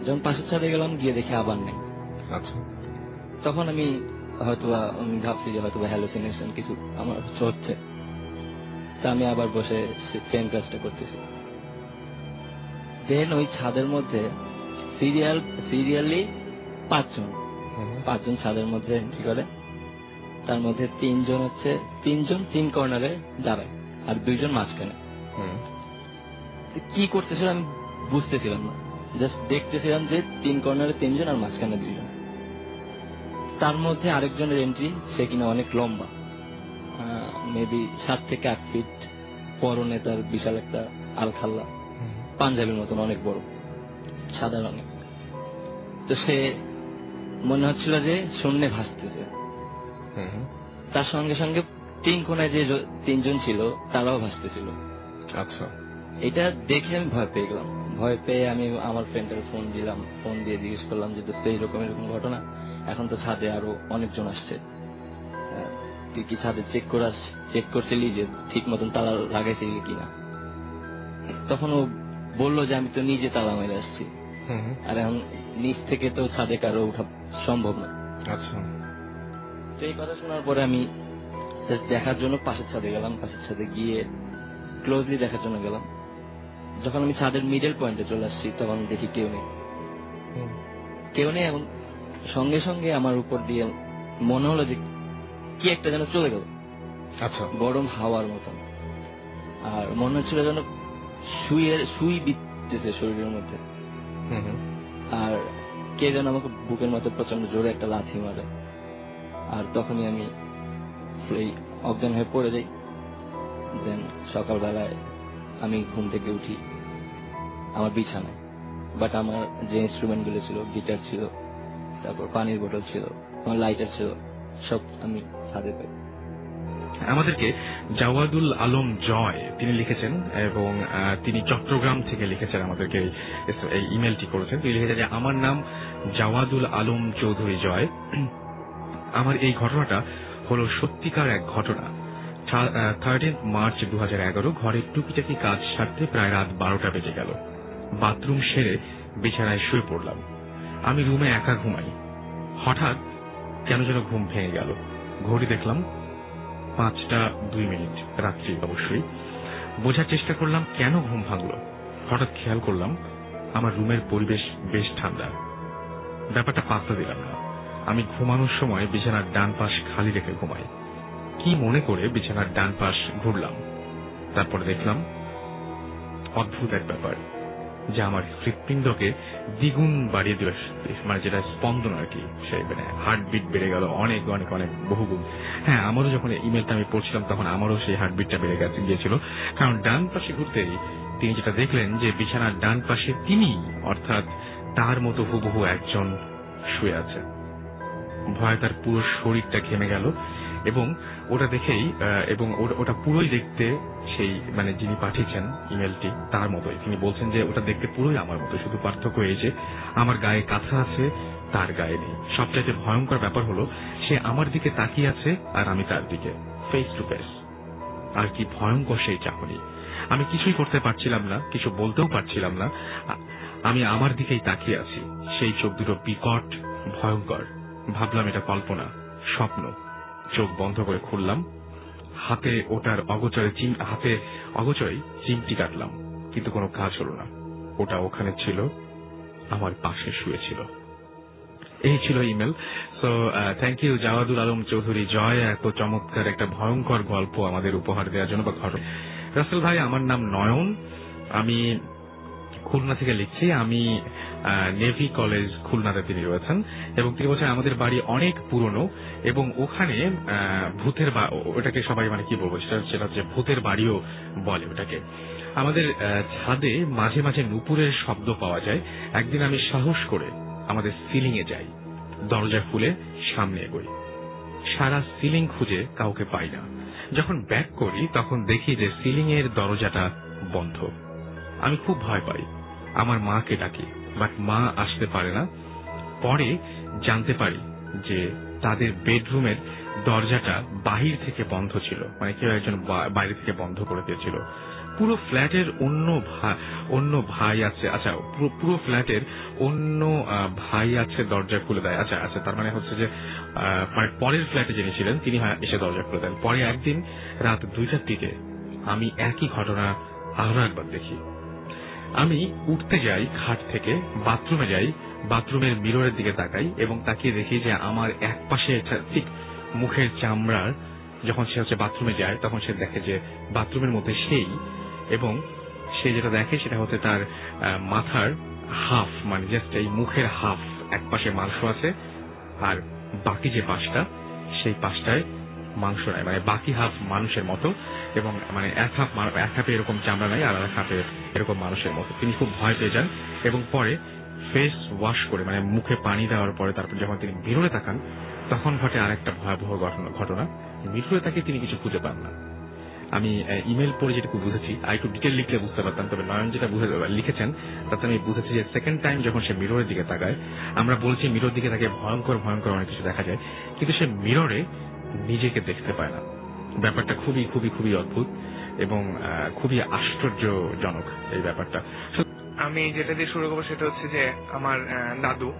যখন পাশের ছাদে গেলাম, গিয়ে দেখি আবার নেই। আচ্ছা, তখন আমি ভাবছি যে হয়তো হ্যালুসিনেশন কিছু আমার হচ্ছে। তা আমি আবার বসে সেম কাজটা করতেছি। দেন ওই ছাদের মধ্যে সিরিয়ালি 5জন ছাদের মধ্যে এন্ট্রি করে। তার মধ্যে 3জন হচ্ছে 3 কর্নারে দাঁড়ায় আর 2জন মাঝখানে। কি করতেছিল আমি বুঝতেছিলাম না, জাস্ট দেখতেছিলাম যে 3 কর্নারে 3জন আর মাঝখানে 2জন। তার মধ্যে আরেকজনের এন্ট্রি, সে কিনা অনেক লম্বা, মেবি 7 থেকে 8 ফিট, পরনে তার বিশাল একটা আলখাল্লা, পাঞ্জাবির মতন অনেক বড়, সাদা রঙের। তো সে মনে হচ্ছিল যে শূন্যে ভাসতেছে। তার সঙ্গে সঙ্গে 3 কোণায় যে 3জন ছিল তারাও ভাসতেছিল। আচ্ছা, এটা দেখে আমি ভয় পেয়ে গেলাম। ভয় পেয়ে আমি আমার ফ্রেন্ডের ফোন দিলাম, ফোন দিয়ে জিজ্ঞেস করলাম যে দোস্ত এরকম ঘটনা, এখন তো ছাদে আরো অনেকজন আসছে, তুই কি ছাদে চেক করছিলি যে ঠিক মতন তালা লাগাইছিলি কিনা? তখন ও বললো যে আমি তো নিজে তালা মেরে আসছি, আর এখন নিচ থেকে তো ছাদে কারো উঠা সম্ভব না। আচ্ছা, তো এই কথা শোনার পরে আমি দেখার জন্য পাশের ছাদে গেলাম। পাশের ছাদে গিয়ে ক্লোজলি দেখার জন্য গেলাম। যখন আমি ছাদের মিডল পয়েন্টে চলে আসছি, তখন দেখি কেউ নেই। এবং সঙ্গে সঙ্গে আমার উপর দিয়ে মনে হলো যে কি একটা যেন চলে গেল। আচ্ছা, গরম হাওয়ার মতন, আর মনে হচ্ছিল যেন সুই বিতেছে শরীরের মধ্যে। আর কে যেন আমাকে বুকের মধ্যে প্রচন্ড জোরে একটা লাথি মারে, আর তখনই আমি অজ্ঞান হয়ে পড়ে যাই। দেন সকালবেলায় আমি ঘুম থেকে উঠি আমার বিছানায়, বাট আমার যে ইনস্ট্রুমেন্ট গুলো ছিল, গিটার ছিল, তারপর পানির বোতল ছিল, আমার লাইটার ছিল, সব আমি ছাদে পাই। আমাদেরকে জাওয়াদুল আলম জয় তিনি লিখেছেন, এবং তিনি চট্টগ্রাম থেকে লিখেছেন, আমাদেরকে এই ইমেলটি করেছেন। তিনি লিখেছেন যে আমার নাম জাওয়াদুল আলম চৌধুরী জয়। আমার এই ঘটনাটা হলো সত্যিকার এক ঘটনা। 13 মার্চ 2011 ঘরের টুকিটাকি কাজ সারতে প্রায় রাত 12টা বেজে গেল। বাথরুম সেরে বিছানায় শুয়ে পড়লাম। আমি রুমে একা ঘুমাই। হঠাৎ কেন যেন ঘুম ভেঙে গেল। ঘড়ি দেখলাম 5:02 রাত্রি। অবশ্যই বোঝার চেষ্টা করলাম কেন ঘুম ভাঙলো। হঠাৎ খেয়াল করলাম আমার রুমের পরিবেশ বেশ ঠান্ডা। ব্যাপারটা পাত্তা দিলাম না। আমি ঘুমানোর সময় বিছানার ডান পাশ খালি রেখে ঘুমাই। কি মনে করে বিছানার ডান পাশ ঘুরলাম। তারপরে দেখলাম অদ্ভুত এক ব্যাপার, যে আমার হৃৎপিণ্ডকে দ্বিগুণ বাড়িয়ে দিল, মানে যেটা স্পন্দন আর কি, সেই মানে হার্টবিট বেড়ে গেল অনেক অনেক অনেক বহুগুণ। হ্যাঁ, আমারও যখন ইমেলটা আমি পড়ছিলাম তখন আমারও সেই হার্টবিটটা বেড়ে গিয়েছিল, কারণ ডান পাশে ঘুরতেই তিনি যেটা দেখলেন যে বিছানার ডান পাশে তিনি, অর্থাৎ তার মতো হুবহু একজন শুয়ে আছে। ভয় তার পুরো শরীরটা ঘেমে গেল, এবং ওটা দেখেই এবং ওটা পুরোই দেখতে সেই মানে যিনি পাঠিয়েছেন ইমেলটি তার মতোই। তিনি বলছেন যে ওটা দেখতে পুরোই আমার মতো, শুধু পার্থক্য এই যে আমার গায়ে কাঁথা আছে, তার গায়ে নেই। সবচাইতে ভয়ঙ্কর ব্যাপার হলো সে আমার দিকে তাকিয়ে আছে আর আমি তার দিকে, ফেস টু ফেস। আর কি ভয়ঙ্কর সেই চাহনি। আমি কিছুই করতে পারছিলাম না, কিছু বলতেও পারছিলাম না। আমি আমার দিকেই তাকিয়ে আছি। সেই চোখ দুটো বিকট, ভয়ঙ্কর। ভাবলাম এটা কল্পনা, স্বপ্ন। চোখ বন্ধ করে খুললাম। হাতে অগোচরে চিমটি কাটলাম, কিন্তু কোনো কাজ হলো না। ওটা ওখানে ছিল, আমার পাশে শুয়েছিল। এই ছিল email. So thank you Jawadul Alam Chowdhury Joy, এত চমৎকার একটা ভয়ঙ্কর গল্প আমাদের উপহার দেওয়ার জন্য বা ঘটনা। রাসেল ভাই, আমার নাম নয়ন, আমি খুলনা থেকে লিখছি। আমি নেভি কলেজ খুলনাতে তিনি রয়েছেন এবং তিনি বলছেন আমাদের বাড়ি অনেক পুরনো এবং ওখানে ভূতের, ওটাকে সবাই মানে কি বলবো, সেটা হচ্ছে ভূতের বাড়িও বলে ওটাকে। আমাদের ছাদে মাঝে মাঝে নুপুরের শব্দ পাওয়া যায়। একদিন আমি সাহস করে আমাদের সিলিং এ যাই, দরজা খুলে সামনে এগোই। সারা সিলিং খুঁজে কাউকে পাই না। যখন ব্যাক করি তখন দেখি যে সিলিং এর দরজাটা বন্ধ। আমি খুব ভয় পাই, আমার মাকে ডাকি, বাট মা আসতে পারে না। পরে জানতে পারি যে তাদের বেডরুমের দরজাটা বাহির থেকে বন্ধ ছিল, মানে কেউ একজন বাইরে থেকে বন্ধ করে দিয়েছিল। পুরো ফ্ল্যাটের অন্য ভাই আছে, আচ্ছা পুরো ফ্ল্যাটের অন্য ভাই আছে দরজা খুলে দেয়। আচ্ছা আচ্ছা, তার মানে হচ্ছে যে মানে পরের ফ্ল্যাটে যিনি ছিলেন তিনি এসে দরজা খুলে দেন। পরে একদিন রাত 2টার দিকে আমি একই ঘটনা আরো একবার দেখি। আমি উঠতে যাই খাট থেকে, বাথরুমে যাই, বাথরুমের মিররের দিকে তাকাই এবং তাকিয়ে দেখি যে আমার এক পাশে ঠিক মুখের চামড়ার, যখন সে হচ্ছে বাথরুমে যায় তখন সে দেখে যে বাথরুমের মধ্যে সেই, এবং সে যেটা দেখে সেটা হচ্ছে তার মাথার হাফ, মানে জাস্ট এই মুখের হাফ, এক পাশে মাংস আছে আর বাকি যে পাশটা সেই পাশটায় মাংস নাই, মানে বাকি হাফ মানুষের মতো, এবং মানে এক হাফে এরকম চামড়া নাই আর এক হাফে এরকম মানুষের মতো। তিনি খুব ভয় পেয়ে যান এবং পরে ফেস ওয়াশ করে, মানে মুখে পানি দেওয়ার পরে তারপর যখন তিনি মিররে তাকান তখন ঘটে আরেকটা ভয়াবহ ঘটনা। মিররে তাকে তিনি কিছু খুঁজে পান না। আমি ইমেল পড়ে যেটুকু বুঝেছি, আর একটু ডিটেল লিখলে বুঝতে পারতাম, তবে নয়ন যেটা লিখেছেন তাতে আমি বুঝেছি যে সেকেন্ড টাইম যখন সে মিররের দিকে তাকায়, আমরা বলছি মিরর দিকে তাকে ভয়ঙ্কর ভয়ঙ্কর অনেক কিছু দেখা যায়, কিন্তু সে মিররে নিজেকে দেখতে পায় না। ব্যাপারটা খুবই খুবই খুবই অদ্ভুত এবং খুবই আশ্চর্যজনক এই ব্যাপারটা। আমি যেটা দিয়ে শুরু করবো সেটা হচ্ছে যে আমার দাদু,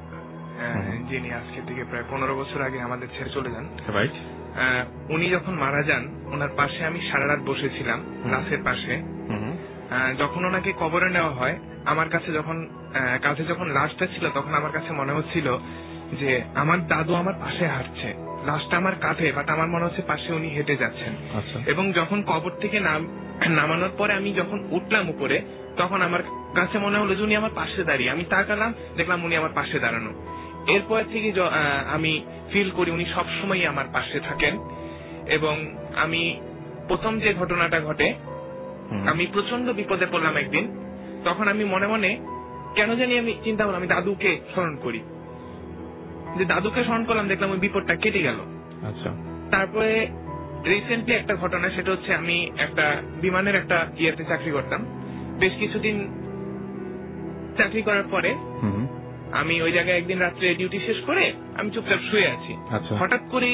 যিনি আজকে থেকে প্রায় 15 বছর আগে আমাদের ছেড়ে চলে যান, উনি যখন মারা যান ওনার পাশে আমি সারা রাত বসেছিলাম লাশের পাশে। যখন ওনাকে কবরে নেওয়া হয় আমার কাছে যখন লাশটা ছিল তখন আমার কাছে মনে হচ্ছিল যে আমার দাদু আমার পাশে হাঁটছে, লাশটা আমার কাঁধে, বাট আমার মনে হচ্ছে পাশে উনি হেঁটে যাচ্ছেন। এবং যখন কবর থেকে নামানোর পরে আমি যখন উঠলাম উপরে তখন আমার কাছে মনে হলো যে উনি আমার পাশে দাঁড়িয়ে। আমি তাকালাম, দেখলাম উনি আমার পাশে দাঁড়ানো। এরপর থেকে আমি ফিল করি উনি সবসময় আমার পাশে থাকেন। এবং আমি প্রথম যে ঘটনাটা ঘটে, আমি প্রচন্ড বিপদে পড়লাম একদিন, তখন আমি মনে মনে কেন জানি আমি চিন্তা করলাম আমি দাদুকে স্মরণ করি, যে দাদুকে স্মরণ করলাম, দেখলাম ওই বিপদটা কেটে গেল। আচ্ছা, তারপরে রিসেন্টলি একটা ঘটনা, সেটা হচ্ছে আমি একটা বিমানের একটা ইয়েতে চাকরি করতাম। বেশ কিছুদিন চাকরি করার পরে আমি ওই জায়গায় একদিন রাত্রে ডিউটি শেষ করে আমি চুপচাপ শুয়ে আছি। হঠাৎ করে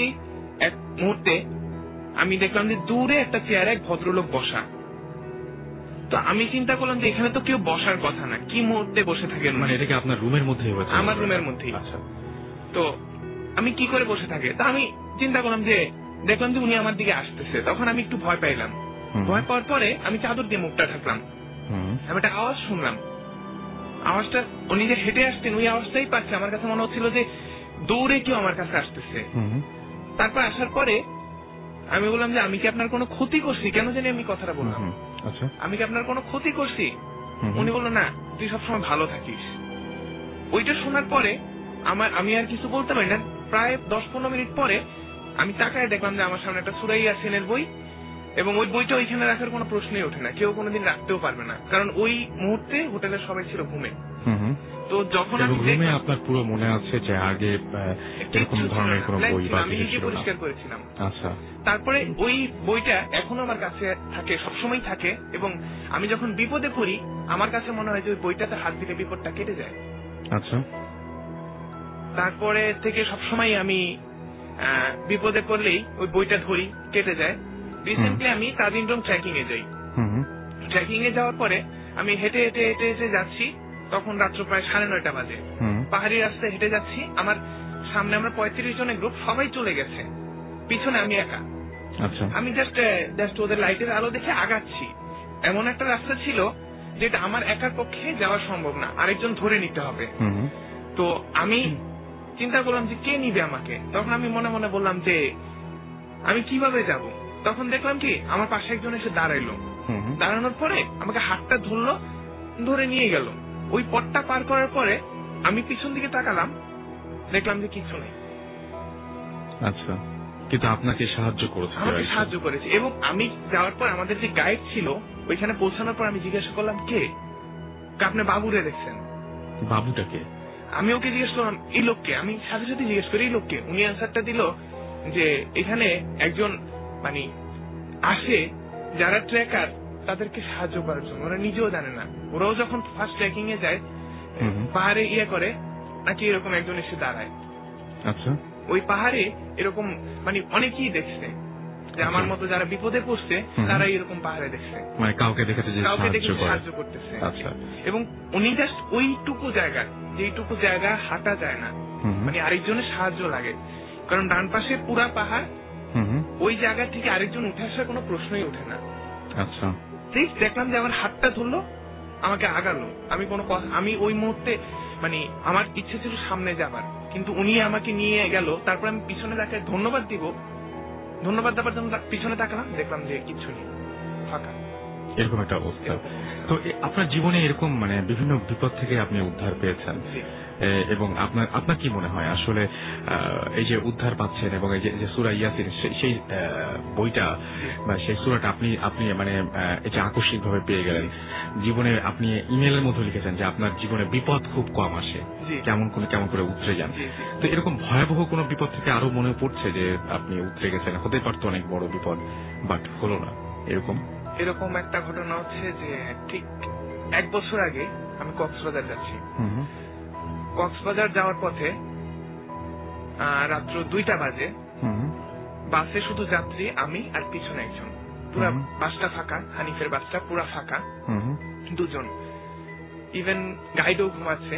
এক মুহূর্তে আমি দেখলাম যে দূরে একটা চেয়ারে এক ভদ্রলোক বসা। তো আমি চিন্তা করলাম যে এখানে তো কেউ বসার কথা না, কি মুহূর্তে বসে থাকেন, মানে এটাকে আপনার রুমের মধ্যেই হয়েছে? আমার রুমের মধ্যেই। তো আমি কি করে বসে থাকে, তা আমি চিন্তা করলাম যে দেখলাম যে উনি আমার দিকে আসতেছে, তখন আমি একটু ভয় পাইলাম। ভয় পাওয়ার পরে আমি চাদর দিয়ে মুখটা ঢাকলাম। আমি একটা আওয়াজ শুনলাম, আওয়াজটা উনি যে হেঁটে আসতেন ওই আওয়াজটাই পাচ্ছে। আমার কাছে মনে হচ্ছিল যে দৌড়ে কেউ আমার কাছে আসতেছে। তারপর আসার পরে আমি বললাম যে আমি কি আপনার কোনো ক্ষতি করছি, কেন জানি আমি কথাটা বললাম, আমি কি আপনার কোনো ক্ষতি করছি? উনি বললো না, তুই সবসময় ভালো থাকিস। ওইটা শোনার পরে আমি আর কিছু বলতে পারি না। প্রায় 10-15 মিনিট পরে আমি তাকায় দেখলাম যে আমার সামনে একটা সূরা ইয়াসিনের বই, এবং ওই বইটা ওইখানে রাখার কোনো প্রশ্নই ওঠে না, কেউ কোনোদিন রাখতেও পারবে না, কারণ ওই মুহূর্তে হোটেলের সবাই ছিল ঘুমে। তো যখন আমি আপনার পুরো মনে আছে যে আগে এরকম ধরনের কোনো বই বা আমি নিজে পরিষ্কার করেছিলাম। আচ্ছা, তারপরে ওই বইটা এখনো আমার কাছে থাকে, সবসময় থাকে, এবং আমি যখন বিপদে পড়ি আমার কাছে মনে হয় যে ওই বইটাতে হাত দিলে বিপদটা কেটে যায়। আচ্ছা, তারপরে থেকে সবসময় আমি বিপদে পড়লেই ওই বইটা ধরি, কেটে যায়। রিসেন্টলি আমি তাজিন্ডং ট্রেকিং এ যাই। ট্রেকিং এ যাওয়ার পরে আমি হেঁটে হেঁটে হেঁটে হেঁটে যাচ্ছি, তখন রাত্র প্রায় 9:30 বাজে। পাহাড়ি রাস্তায় হেঁটে যাচ্ছি, আমার সামনে আমরা 35 জনের গ্রুপ, সবাই চলে গেছে, পিছনে আমি একা। আচ্ছা, আমি জাস্ট ওদের লাইটের আলো দেখে আগাচ্ছি। এমন একটা রাস্তা ছিল যেটা আমার একার পক্ষে যাওয়া সম্ভব না, আরেকজন ধরে নিতে হবে। তো আমি চিন্তা করলাম যে কে নিবে আমাকে। তখন আমি মনে মনে বললাম যে আমি কিভাবে যাব। তখন দেখলাম কি আমার পাশে একজন এসে দাঁড়াইলো, দাঁড়ানোর পরে আমাকে হাতটা ধরলো, ধরে নিয়ে গেল। ওই পথটা পার করার পরে আমি পিছন দিকে তাকালাম, দেখলাম যে কিছু নেই। আচ্ছা, কিন্তু আপনাকে সাহায্য করেছে? আমাকে সাহায্য করেছে। এবং আমি যাওয়ার পর আমাদের যে গাইড ছিল ওইখানে পৌঁছানোর পর আমি জিজ্ঞাসা করলাম কে, আপনি বাবুরে দেখছেন। বাবুটাকে? আমি ওকে জিজ্ঞেস করলাম এই লোককে, আমি সাথে সাথে জিজ্ঞেস করি এই লোককে। উনি অ্যান্সারটা দিল যে এখানে একজন মানে আসে যারা ট্রেকার, তাদেরকে সাহায্য করার জন্য, ওরা নিজেও জানে না। ওরাও যখন ফার্স্ট ট্রেকিং এ যায় পাহাড়ে করে নাকি এরকম একজন এসে দাঁড়ায়। আচ্ছা, ওই পাহাড়ে এরকম মানে অনেকেই দেখছে যে আমার মতো যারা বিপদে পড়ছে তারা এরকম পাহাড়ে দেখছে, মানে কাউকে দেখেছে যে সাহায্য করতেছে। আচ্ছা, এবং উনি জাস্ট ওইটুকু জায়গা, যেইটুকু জায়গা হাঁটা যায় না, মানে আরেকজনের সাহায্য লাগে, কারণ ডান পাশে পুরা পাহাড়, ওই জায়গা থেকে আরেকজন উঠে আসার কোনো প্রশ্নই ওঠে না। আচ্ছা, ঠিক দেখলাম যে আমার হাতটা ধরলো, আমাকে আগালো। আমি ওই মুহূর্তে মানে আমার ইচ্ছে ছিল সামনে যাবার, কিন্তু উনি আমাকে নিয়ে গেল। তারপর আমি পিছনে তাকে ধন্যবাদ দেওয়ার জন্য পিছনে তাকালাম, দেখলাম যে কিছু নেই, ফাঁকা। এরকম একটা অবস্থা। তো আপনার জীবনে এরকম মানে বিভিন্ন বিপদ থেকে আপনি উদ্ধার পেয়েছেন, এবং আপনার কি মনে হয় আসলে এই যে উদ্ধার পাচ্ছেন এবং এই যে সূরা ইয়াসিন সেই বইটা বা সেই সূরাটা আপনি মানে এই যে আকস্মিক ভাবে পেয়ে গেলেন, জীবনে আপনি ইমেলের মধ্যে লিখেছেন যে আপনার জীবনে বিপদ খুব কম আসে, কেমন করে উতরে যান। তো এরকম ভয়াবহ কোনো বিপদ থেকে আরো মনে পড়ছে যে আপনি উতরে গেছেন? হতে পারতো অনেক বড় বিপদ, বাট হলো না। এরকম একটা ঘটনা হচ্ছে যে ঠিক 1 বছর আগে আমি কক্সবাজার যাচ্ছি। কক্সবাজার যাওয়ার পথে রাত্র 2টা বাজে, বাসে শুধু যাত্রী, আমি আর পিছনে একজন। পুরা বাসটা ফাঁকা, হানিফের বাসটা পুরা ফাঁকা, দুজন, ইভেন গাইডও ঘুমাচ্ছে।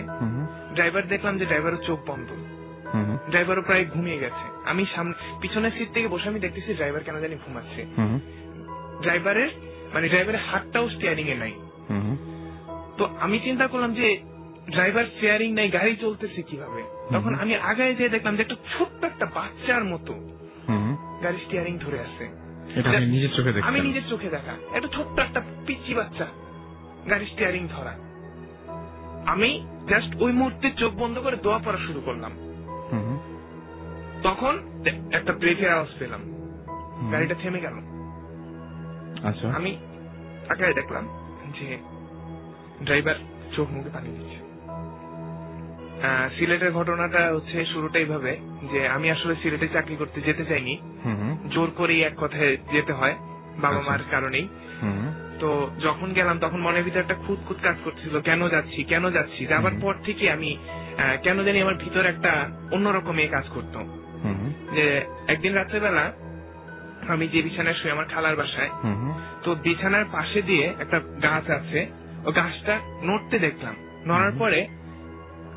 ড্রাইভার দেখলাম যে ড্রাইভারের চোখ বন্ধ, ড্রাইভারও প্রায় ঘুমিয়ে গেছে। আমি পিছনের সিট থেকে বসে আমি দেখতেছি ড্রাইভার কেন জানি ঘুমাচ্ছে। ড্রাইভারের হাতটাও স্টিয়ারিং এ নাই। তো আমি চিন্তা করলাম যে ড্রাইভার স্টিয়ারিং নাই, গাড়ি চলতেছে কিভাবে। তখন আমি আগায় যেয়ে দেখলাম যে একটা ছোট্ট একটা বাচ্চার মতো গাড়ি স্টিয়ারিং ধরে আছে। আমি নিজের চোখে দেখা একটা ছোট্ট একটা পিচ্চি বাচ্চা গাড়ি স্টিয়ারিং ধরা। আমি জাস্ট ওই মুহূর্তে চোখ বন্ধ করে দোয়া পড়া শুরু করলাম। তখন একটা ব্রেকের আওয়াজ পেলাম, গাড়িটা থেমে গেল। আচ্ছা, আমি তাকায় দেখলাম যে ড্রাইভার চোখ মুখে পানি দিচ্ছে। সিলেটের ঘটনাটা হচ্ছে শুরুটা এইভাবে যে আমি আসলে সিলেটে চাকরি করতে যেতে চাইনি, জোর করেই এক কথায় যেতে হয় বাবা মার কারণেই। তো যখন গেলাম তখন মনের ভিতরে একটা খুঁতখুত কাজ করছিল, কেন যাচ্ছি। যাবার পর থেকে আমি কেন জানি আমার ভিতর একটা অন্যরকম কাজ করতো। যে একদিন রাত্রেবেলা আমি যে বিছানায় শুই আমার খালার বাসায়, তো বিছানার পাশে দিয়ে একটা গাছ আছে, ও গাছটা নড়তে দেখলাম। নড়ার পরে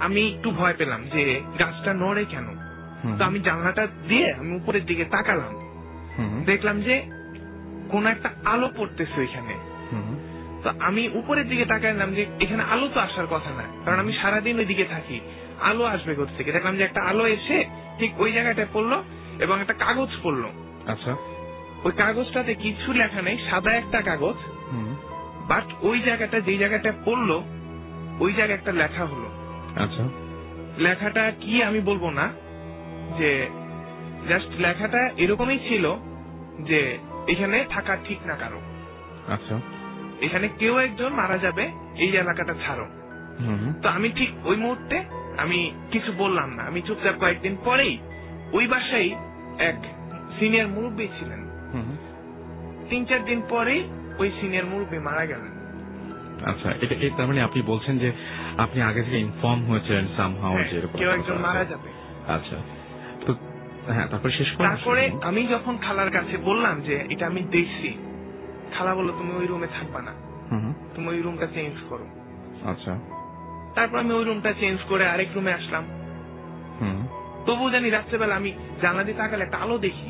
আমি একটু ভয় পেলাম যে গাছটা নড়ে কেন। তো আমি জানলাটা দিয়ে আমি উপরের দিকে তাকালাম, দেখলাম যে কোন একটা আলো পড়তেছে ওইখানে। তো আমি উপরের দিকে তাকালাম যে এখানে আলো তো আসার কথা না, কারণ আমি সারাদিন ওই দিকে থাকি, আলো আসবে কোথা থেকে। দেখলাম যে একটা আলো এসে ঠিক ওই জায়গাটায় পড়লো এবং একটা কাগজ পড়লো। আচ্ছা, ওই কাগজটাতে কিছু লেখা নেই, সাদা একটা কাগজ, বাট ওই জায়গাটা যেই জায়গাটা পড়লো ওই জায়গায় একটা লেখা হলো। আচ্ছা, লেখাটা কি আমি বলবো না, যে জাস্ট লেখাটা এরকমই ছিল যে এখানে থাকা ঠিক না কারো। আচ্ছা, এখানে কেউ একজন মারা যাবে, এই এলাকাটা ছাড়ো। তো আমি ঠিক ওই মুহূর্তে আমি কিছু বললাম না, আমি চুপচাপ। কয়েকদিন পরেই ওই বাসায় এক সিনিয়র মুরব্বী ছিলেন, 3-4 দিন পরেই ওই সিনিয়র মুরব্বী মারা গেলেন। আচ্ছা, এটা তার মানে আপনি বলছেন যে আপনি আগে থেকে ইনফর্ম হয়েছিলেন সামহাউ যে এরকম কেউ একজন মারা যাবে। আচ্ছা, তো হ্যাঁ, তারপরে আমি যখন খালার কাছে বললাম যে এটা আমি দেখছি, খালা বললো তুমি ওই রুমে থাকবা না, তুমি ওই রুমটা চেঞ্জ করো। আচ্ছা। তারপর আমি ওই রুমটা চেঞ্জ করে আরেক রুমে আসলাম। তবুও জানি রাত্রেবেলা আমি জানলা দিয়ে তাকালে একটা আলো দেখি।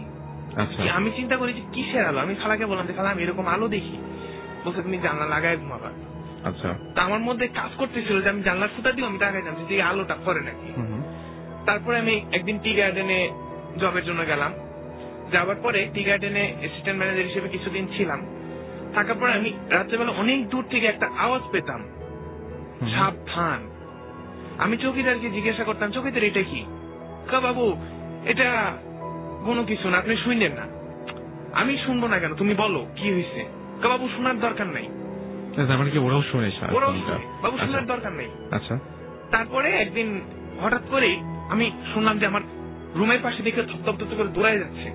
আমি চিন্তা করি যে কিসের আলো। আমি খালাকে বললাম যে খালা আমি এরকম আলো দেখি। বলছে তুমি জানলা লাগায় ঘুমাবা। আচ্ছা। তা আমার মধ্যে কাজ করতেছিল যে আমি জানলার ফুটা দিও, আমি তাকাই জানছি যে আলোটা করে নাকি। তারপরে আমি একদিন টি গার্ডেনে জবের জন্য গেলাম। যাওয়ার পরে টি গার্ডেনে অ্যাসিস্ট্যান্ট ম্যানেজার হিসেবে কিছুদিন ছিলাম। থাকার পরে আমি রাত্রেবেলা অনেক দূর থেকে একটা আওয়াজ পেতাম, সাবধান। আমি চৌকিদারকে জিজ্ঞাসা করতাম, চৌকিদার এটা কি? বাবু এটা কোনো কিছু না, আপনি শুনলেন না। আমি শুনবো না কেন, তুমি বলো কি হয়েছে। বাবু শোনার দরকার নাই। ওরাও শুনে বাবু শোনার দরকার নেই। আচ্ছা। তারপরে একদিন হঠাৎ করে আমি শুনলাম যে আমার রুমের পাশে দেখে থপ করে দৌড়ায় যাচ্ছে।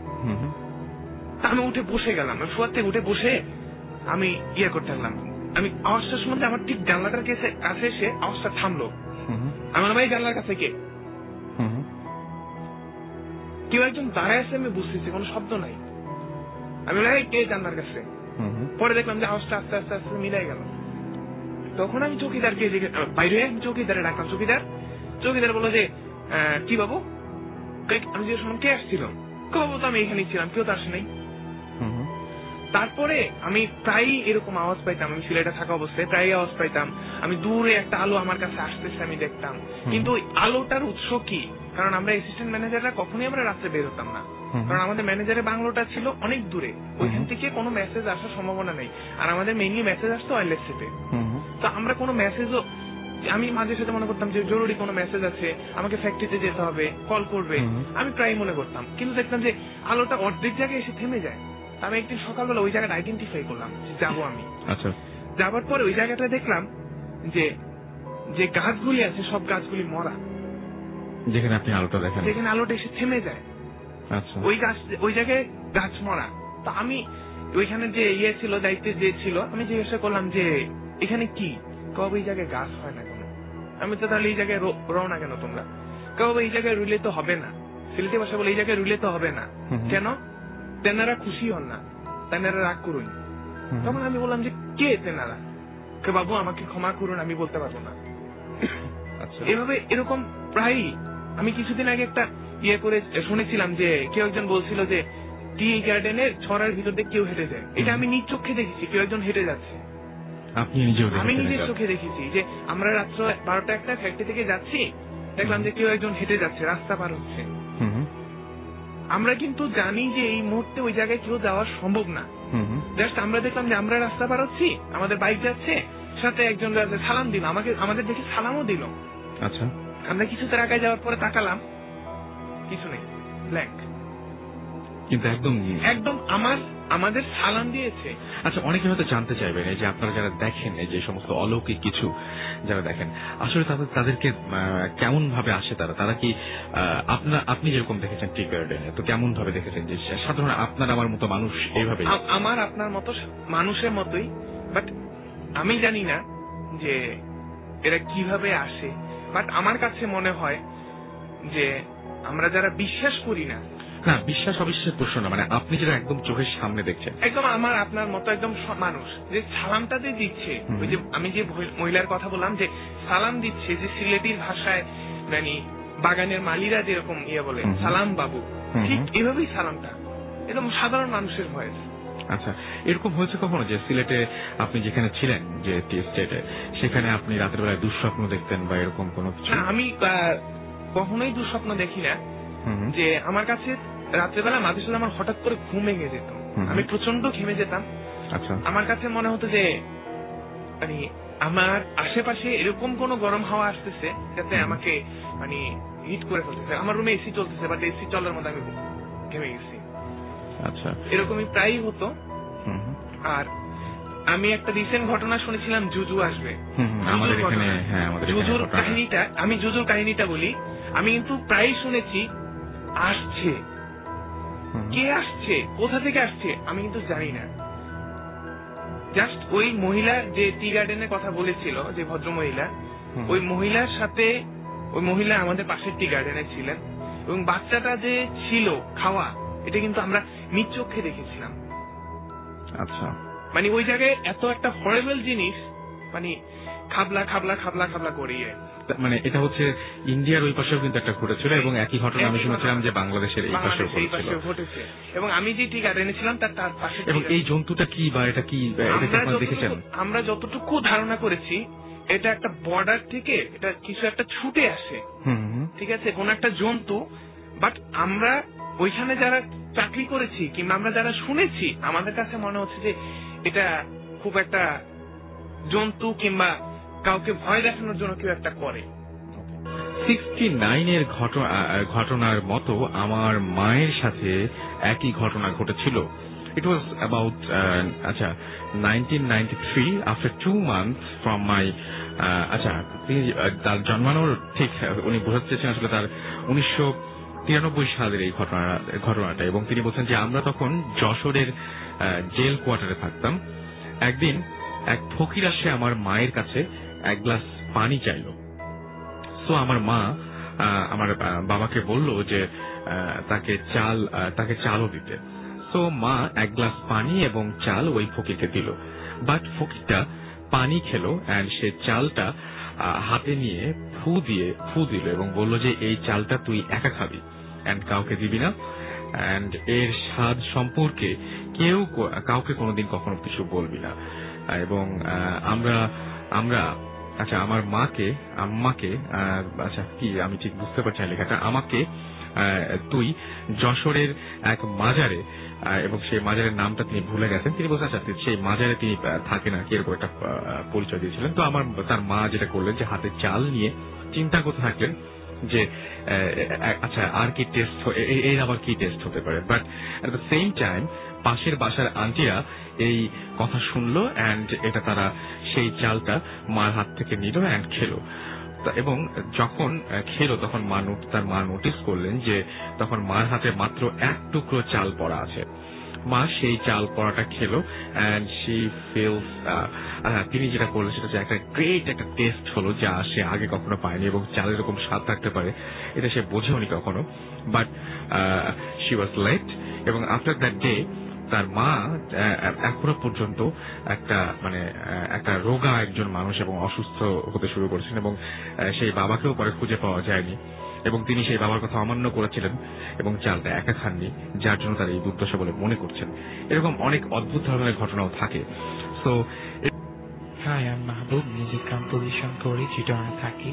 আমি উঠে বসে গেলাম। শোয়ার থেকে উঠে বসে আমি ইয়ে করতে লাগলাম। আমি আওয়াজটা শুনতে আমার ঠিক জানলাটার কাছে এসে আওয়াজটা থামলো। আমার ভাই জানলার কাছে কে? কেউ একজন দাঁড়ায় আছে, আমি বুঝতেছি কোনো শব্দ নাই। আমি বলি কে জানলার কাছে? পরে দেখলাম যে আওয়াজটা আস্তে আস্তে আস্তে মিলাই গেল। তখন আমি চৌকিদারকে বাইরে চৌকিদারে ডাকলাম, চৌকিদার বললো যে কি বাবু? আমি যে শুনলাম কে আসছিল? বাবু তো আমি এখানেই ছিলাম, কেউ তো আসে নাই। তারপরে আমি প্রায় এরকম আওয়াজ পাইতাম। আমি সিলেটে থাকা অবস্থায় প্রায় আওয়াজ পাইতাম। আমি দূরে একটা আলো আমার কাছে আসতেছে, আমি দেখতাম। কিন্তু ওই আলোটার উৎস কি? কারণ আমরা অ্যাসিস্ট্যান্ট ম্যানেজাররা কখনোই আমরা রাত্রে বের হতাম না, কারণ আমাদের ম্যানেজারের বাংলোটা ছিল অনেক দূরে। ওইখান থেকে কোনো মেসেজ আসার সম্ভাবনা নেই। আর আমাদের মেইনলি মেসেজ আসতো ওয়্যারলেস সেটে। তো আমরা কোনো মেসেজও, আমি মাঝে সাথে মনে করতাম যে জরুরি কোনো মেসেজ আছে, আমাকে ফ্যাক্টরিতে যেতে হবে, কল করবে, আমি প্রায় মনে করতাম। কিন্তু দেখতাম যে আলোটা অর্ধেক জায়গায় এসে থেমে যায়। আমি একদিন সকালবেলা ওই জায়গাটা আইডেন্টিফাই করলাম যে যাবো আমি। আচ্ছা। যাবার পরে ওই জায়গাটা দেখলাম যে যে গাছগুলি আছে সব গাছগুলি মরা, যেখানে আপনি আলোটা দেখেন, যেখানে আলোটা এসে থেমে যায়। আচ্ছা। ওই জায়গায় গাছ মরা। তো আমি ওইখানে যে ইয়ে ছিল, দায়িত্বে যে ছিল, আমি জিজ্ঞাসা করলাম যে এখানে কি? কবে এই জায়গায় গাছ হয় না কেন? আমি তো তাহলে এই জায়গায় রও না কেন তোমরা? কবে এই জায়গায় রুইলে তো হবে না। সিলেটি ভাষা বলে এই জায়গায় রুইলে তো হবে না। কেন? তেনারা খুশি হন না, তেনারা রাগ করুন। তখন আমি বললাম যে কে তেনারা? বাবু আমাকে ক্ষমা করুন, আমি বলতে পারবো না। এভাবে এরকম প্রায় আমি কিছুদিন আগে একটা ইয়ে করে শুনেছিলাম যে কেউ একজন বলছিল যে টি গার্ডেনের ছড়ার ভিতর দিয়ে কেউ হেঁটে যায়। এটা আমি নিজ চোখে দেখেছি, কেউ একজন হেঁটে যাচ্ছে। আমি নিজের চোখে দেখেছি যে আমরা রাত্র 12টা-1টা ফ্যাক্টরি থেকে যাচ্ছি, দেখলাম যে কেউ একজন হেঁটে যাচ্ছে, রাস্তা পার হচ্ছে। আমরা কিন্তু জানি যে এই মুহূর্তে ওই জায়গায় কেউ যাওয়া সম্ভব না। জাস্ট আমরা দেখলাম যে আমরা রাস্তা পার হচ্ছি, আমাদের বাইক যাচ্ছে, সাথে একজন সালাম দিল, আমাদের দেখে সালামও দিল। আচ্ছা। আমরা কিছুটা আগায় যাওয়ার পরে তাকালাম, কিছু নেই, ব্ল্যাঙ্ক। কিন্তু একদম আমাদের সালাম দিয়েছে। আচ্ছা, অনেকে হয়তো জানতে চাইবেন যে আপনারা যারা দেখেন এই যে সমস্ত অলৌকিক কিছু যারা দেখেন, আসলে তাদেরকে কেমন ভাবে আসে তারা কি আপনি যেরকম দেখেছেন টি গার্ডেনে, তো কেমন ভাবে দেখেছেন যে সাধারণ আপনার আমার মতো মানুষ এইভাবে? আমার আপনার মতো মানুষের মতোই, বাট আমি জানি না যে এরা কিভাবে আসে। বাট আমার কাছে মনে হয় যে আমরা যারা বিশ্বাস করি না, বিশ্বাস অবিশ্বাস প্রশ্ন না, মানে আপনি যেটা একদম চোখের সামনে দেখছেন, একদম আমার আপনার মতো একদম মানুষ যে সালামটা যে দিচ্ছে, ওই যে আমি যে মহিলার কথা বললাম যে সালাম দিচ্ছে, যে সিলেটির ভাষায় মানে বাগানের মালিরা যেরকম ইয়ে বলে সালাম বাবু, ঠিক এভাবেই সালামটা, একদম সাধারণ মানুষের ভয়েস। আচ্ছা, এরকম হয়েছে কখনো যে সিলেটে আপনি যেখানে ছিলেন, যে টি স্টেটে, সেখানে আপনি রাতের বেলায় দুঃস্বপ্ন দেখতেন বা এরকম কোনো কিছু? আমি কখনোই দুঃস্বপ্ন দেখি না। যে আমার কাছে রাত্রেবেলা মাঝে সাথে আমার হঠাৎ করে ঘুম ভেঙে যেত, আমি প্রচন্ড ঘেমে যেতাম। আচ্ছা। আমার কাছে মনে হতো যে মানে আমার আশেপাশে এরকম কোন গরম হাওয়া আসতেছে যাতে আমাকে মানে হিট করে ফেলতেছে। আমার রুমে এসি চলতেছে, বাট এসি চলার মধ্যে আমি ঘেমে গেছি। আচ্ছা, এরকমই প্রায়ই হতো। আর আমি একটা রিসেন্ট ঘটনা শুনেছিলাম, জুজু আসবে। আমি জুজুর কাহিনীটা বলি। আমি কিন্তু প্রায় শুনেছি আসছে, কে আসছে, কোথা থেকে আসছে আমি কিন্তু জানি না। জাস্ট ওই মহিলা যে টি গার্ডেনের কথা বলেছিল, যে ভদ্র মহিলা, ওই মহিলার সাথে, ওই মহিলা আমাদের পাশের টি গার্ডেনে ছিলেন, এবং বাচ্চাটা যে ছিল খাওয়া, এটা কিন্তু আমরা নিজ চোখে দেখেছিলাম। আচ্ছা। মানে ওই জায়গায় এত একটা হরেবল জিনিস, মানে খাবলা খাবলা খাবলা খাবলা করিয়ে, মানে এটা হচ্ছে ইন্ডিয়ার ওই পাশেও কিন্তু একটা ঘটেছিল এবং একই ঘটনা আমি শুনেছিলাম যে বাংলাদেশের এই পাশেও ঘটেছে। এবং আমি যে টিকা এনেছিলাম তার পাশে। এবং এই জন্তুটা কি বা এটা কি দেখেছেন? আমরা যতটুকু ধারণা করেছি এটা একটা বর্ডার থেকে এটা কিছু একটা ছুটে আসে, ঠিক আছে, কোন একটা জন্তু। বাট আমরা ওইখানে যারা চাকরি করেছি কিংবা আমরা যারা শুনেছি, আমাদের কাছে মনে হচ্ছে যে এটা খুব একটা জন্তু কিংবা কাউকে ভয় দেখানোর জন্য কেউ একটা করে। 69 এর ঘটনার মতো আমার মায়ের সাথে একই ঘটনা ঘটেছিল। It was about 1993 after 2 months from my তিনি তার জন্মানোর ঠিক উনি বোঝাতে চেয়েছেন আসলে তার 1993 সালের এই ঘটনাটা। এবং তিনি বলছেন যে আমরা তখন যশোরের জেল কোয়ার্টারে থাকতাম। একদিন এক ফকির আসে আমার মায়ের কাছে এক গ্লাস পানি চাইল। তো আমার মা আমার বাবাকে বলল যে তাকে চালও দিতে। তো মা এক গ্লাস পানি এবং চাল ওই ফকিরকে দিল। বাট ফকিরটা পানি খেলো এন্ড সে চালটা হাতে নিয়ে ফু দিল এবং বলল যে এই চালটা তুই একা খাবি এন্ড কাউকে দিবি না, এন্ড এর স্বাদ সম্পর্কে কাউকে কোনোদিন কখনো কিছু বলবি না। এবং আমরা আমার আম্মাকে কি আমি ঠিক বুঝতে পারছি না লেখাটা, আমাকে তুই যশোরের এক মাজারে, এবং সেই মাজারের নামটা তিনি ভুলে গেছেন, তিনি বলছেন সেই মাজারে তিনি থাকেন আর কি, এরকম একটা পরিচয় দিয়েছিলেন। তো তার মা যেটা করলেন যে হাতে চাল নিয়ে চিন্তা করতে থাকলেন যে আর কি টেস্ট, এর আবার কি টেস্ট হতে পারে। But at the same time পাশের বাসার আন্টিরা এই কথা শুনলো এন্ড এটা তারা সেই চালটা মার হাত থেকে নিল এন্ড খেলো। এবং যখন খেলো তখন তার মা নোটিস করলেন যে তখন মার হাতে মাত্র এক টুকরো চাল পড়া আছে। মা সেই চাল পড়াটা খেলো এন্ড শি ফিলস, তিনি যেটা করলেন সেটা একটা গ্রেট একটা টেস্ট হলো যা সে আগে কখনো পায়নি, এবং চালের এরকম স্বাদ থাকতে পারে এটা সে বোঝেওনি কখনো। বাট শি ওয়াজ লেট, এবং আফটার দ্যাট ডে তার মা এখনো পর্যন্ত একটা রোগা একজন মানুষ এবং অসুস্থ হতে শুরু করেছেন, এবং সেই বাবাকেও পরে খুঁজে পাওয়া যায়নি, এবং তিনি সেই বাবার কথা অমান্য করেছিলেন এবং চালটা একা খাননি, যার জন্য তার এই দুর্দশা বলে মনে করছেন। এরকম অনেক অদ্ভুত ধরনের ঘটনাও থাকে। সো হাই, আমি মাহবুব, মিউজিক কম্পোজিশন করি, চিটাগাংয়ে থাকি।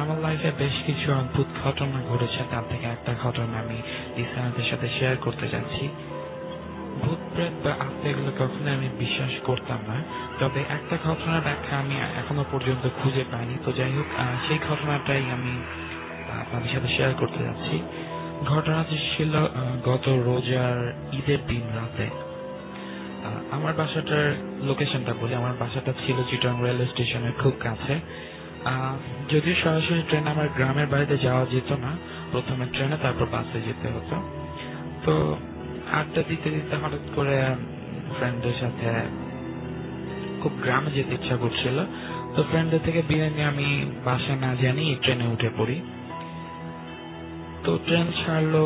আমার লাইফে বেশ কিছু অদ্ভুত ঘটনা ঘটেছে, তার থেকে একটা ঘটনা আমি লিসেনারদের সাথে শেয়ার করতে যাচ্ছি। ভূত প্রেত বা আত্মা এগুলো কখনো আমি বিশ্বাস করতাম না, তবে একটা ঘটনার ব্যাখ্যা আমি এখনো পর্যন্ত খুঁজে পাইনি। তো যাই হোক, সেই ঘটনাটাই আমি আপনাদের সাথে শেয়ার করতে যাচ্ছি। ঘটনাটি ছিল গত রোজার ঈদের দিন রাতে। আমার বাসাটার লোকেশনটা বলি, আমার বাসাটা ছিল চিটাগাং রেলওয়ে স্টেশনের খুব কাছে। যদিও সরাসরি ট্রেন আমার গ্রামের বাড়িতে যাওয়া যেত না, প্রথমে ট্রেনে তারপর বাসে যেতে হতো। তো আড্ডা দিতে দিতে হঠাৎ করে ফ্রেন্ডদের সাথে খুব গ্রামে যেতে ইচ্ছা করছিল। তো ফ্রেন্ডদের থেকে বিদায় নিয়ে আমি বাসা না জানি ট্রেনে উঠে পড়ি। তো ট্রেন ছাড়লো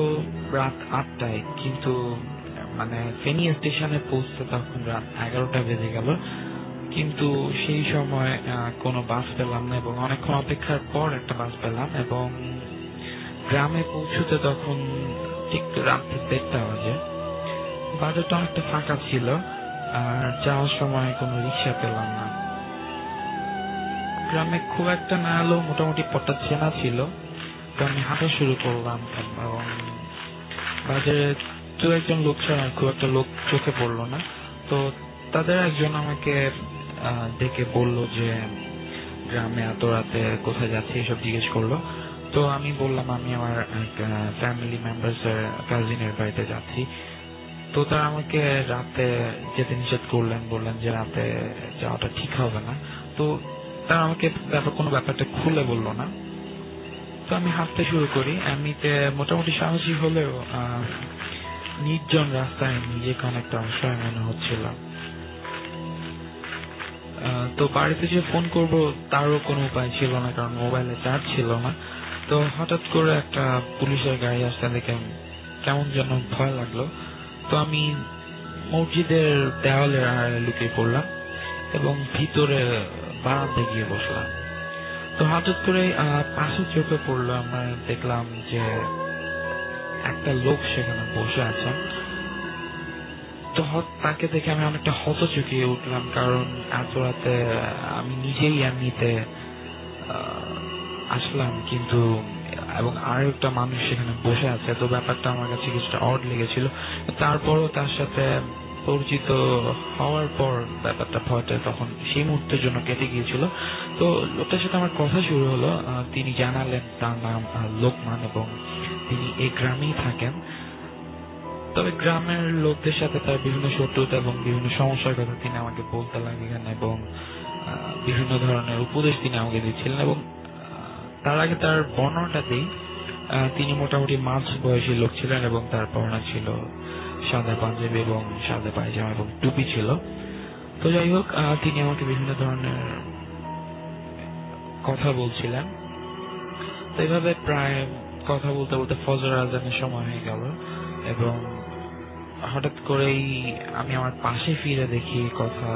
রাত 8টায়, কিন্তু ফেনী স্টেশনে পৌঁছতে তখন রাত 11টা বেজে গেল। কিন্তু সেই সময় কোনো বাস পেলাম না, এবং অনেকক্ষণ অপেক্ষার পর একটা বাস পেলাম, এবং গ্রামে পৌঁছতে তখন ঠিক রাত্রি 1:30 বাজে। বাজারটা অনেকটা ফাঁকা ছিল, আর যাওয়ার সময় কোনো রিক্সা পেলাম না। গ্রামে খুব একটা না এলেও মোটামুটি পথটা চেনা ছিল, তো আমি হাঁটা শুরু করলাম, এবং বাজারে দু একজন লোক ছাড়া খুব একটা লোক চোখে পড়লো না। তো তাদের একজন আমাকে দেখে বলল যে গ্রামে এত রাতে কোথায় যাচ্ছি এসব জিজ্ঞেস করলো। তো আমি বললাম আমি আমার ফ্যামিলি মেম্বার্স এর কাজিনের বাড়িতে যাচ্ছি। তো তারা আমাকে রাতে যেতে নিষেধ করলেন, বললেন যে রাতে যাওয়াটা ঠিক হবে না। তো তারা আমাকে কোনো ব্যাপারটা খুলে বললো না। তো আমি হাঁটতে শুরু করি। এমনিতে মোটামুটি সাহসী হলেও নির্জন রাস্তায় নিজেকে অনেকটা অসহায় মনে হচ্ছিল। তো বাড়িতে যে ফোন করব তারও কোনো উপায় ছিল না, কারণ মোবাইলে চার্জ ছিল না। তো হঠাৎ করে একটা পুলিশের গাড়ি আসতে দেখে কেমন যেন ভয় লাগলো। তো আমি মসজিদের দেওয়ালের আড়ালে লুকিয়ে পড়লাম এবং ভিতরে বারান্দায় গিয়ে বসলাম। তো হঠাৎ করে পাশে চোখে পড়লো, আমরা দেখলাম যে একটা লোক সেখানে বসে আছেন। তো তাকে দেখে আমি অনেকটা হতচকিয়ে উঠলাম, কারণ এত রাতে আমি নিজেই এমনিতে আসলাম, কিন্তু এবং আরো একটা মানুষ সেখানে বসে আছে। তো ব্যাপারটা আমার কাছে কিছুটা অড লেগেছিল। তারপরও তার সাথে পরিচিত হওয়ার পর ব্যাপারটা ভয়টা তখন সেই মুহূর্তের জন্য কেটে গিয়েছিল। তো লোকটার সাথে আমার কথা শুরু হলো। তিনি জানালেন তার নাম লোকমান এবং তিনি এই গ্রামেই থাকেন। তবে গ্রামের লোকদের সাথে তার বিভিন্ন শত্রুতা এবং বিভিন্ন সমস্যার কথা তিনি আমাকে বলতে লাগলেন এবং বিভিন্ন ধরনের উপদেশ তিনি আমাকে দিচ্ছিলেন। এবং তার আগে তার বর্ণনাটা দিই। তিনি মোটামুটি মাঝ বয়সী লোক ছিলেন এবং তার পরনে ছিল সাদা পাঞ্জাবি এবং সাদা পায়জামা এবং টুপি ছিল। তো যাই হোক, তিনি আমাকে বিভিন্ন ধরনের কথা বলছিলেন। তো এইভাবে প্রায় কথা বলতে বলতে ফজর আজানের সময় হয়ে গেল এবং হঠাৎ করেই আমি আমার পাশে ফিরে দেখি কথা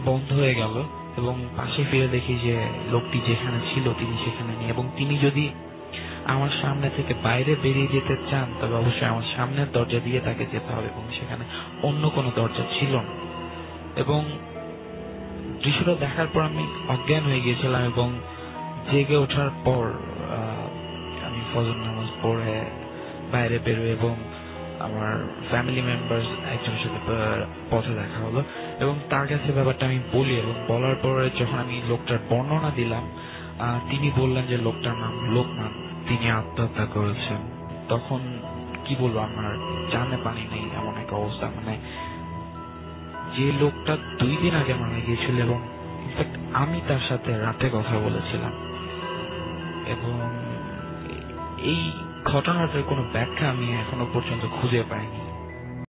বন্ধ হয়ে গেল এবং পাশে ফিরে দেখি যে লোকটি যেখানে ছিল তিনি সেখানে নেই। এবং তিনি যদি আমার সামনে থেকে বাইরে বেরিয়ে যেতে চান তবে অবশ্যই আমার সামনের দরজা দিয়ে তাকে যেতে হবে এবং সেখানে অন্য কোনো দরজা ছিল না। এবং দৃশ্যটা দেখার পর আমি অজ্ঞান হয়ে গিয়েছিলাম এবং জেগে ওঠার পর আমি ফজর নামাজ পড়ে বাইরে বেরোই এবং আমার ফ্যামিলি মেম্বার্স একজনের সাথে পথে দেখা হলো এবং তার কাছে ব্যাপারটা আমি বলি এবং বলার পরে যখন আমি লোকটার বর্ণনা দিলাম, তিনি বললেন যে লোকটার নাম লোকমান, তিনি আত্মহত্যা করেছেন। তখন কি বলবো, আমার জানে পানি নেই এমন একটা অবস্থা। মানে যে লোকটা 2 দিন আগে মারা গিয়েছিল এবং ইনফ্যাক্ট আমি তার সাথে রাতে কথা বলেছিলাম এবং এই ঘটনাটার কোনো ব্যাখ্যা আমি এখনো পর্যন্ত খুঁজে পাইনি।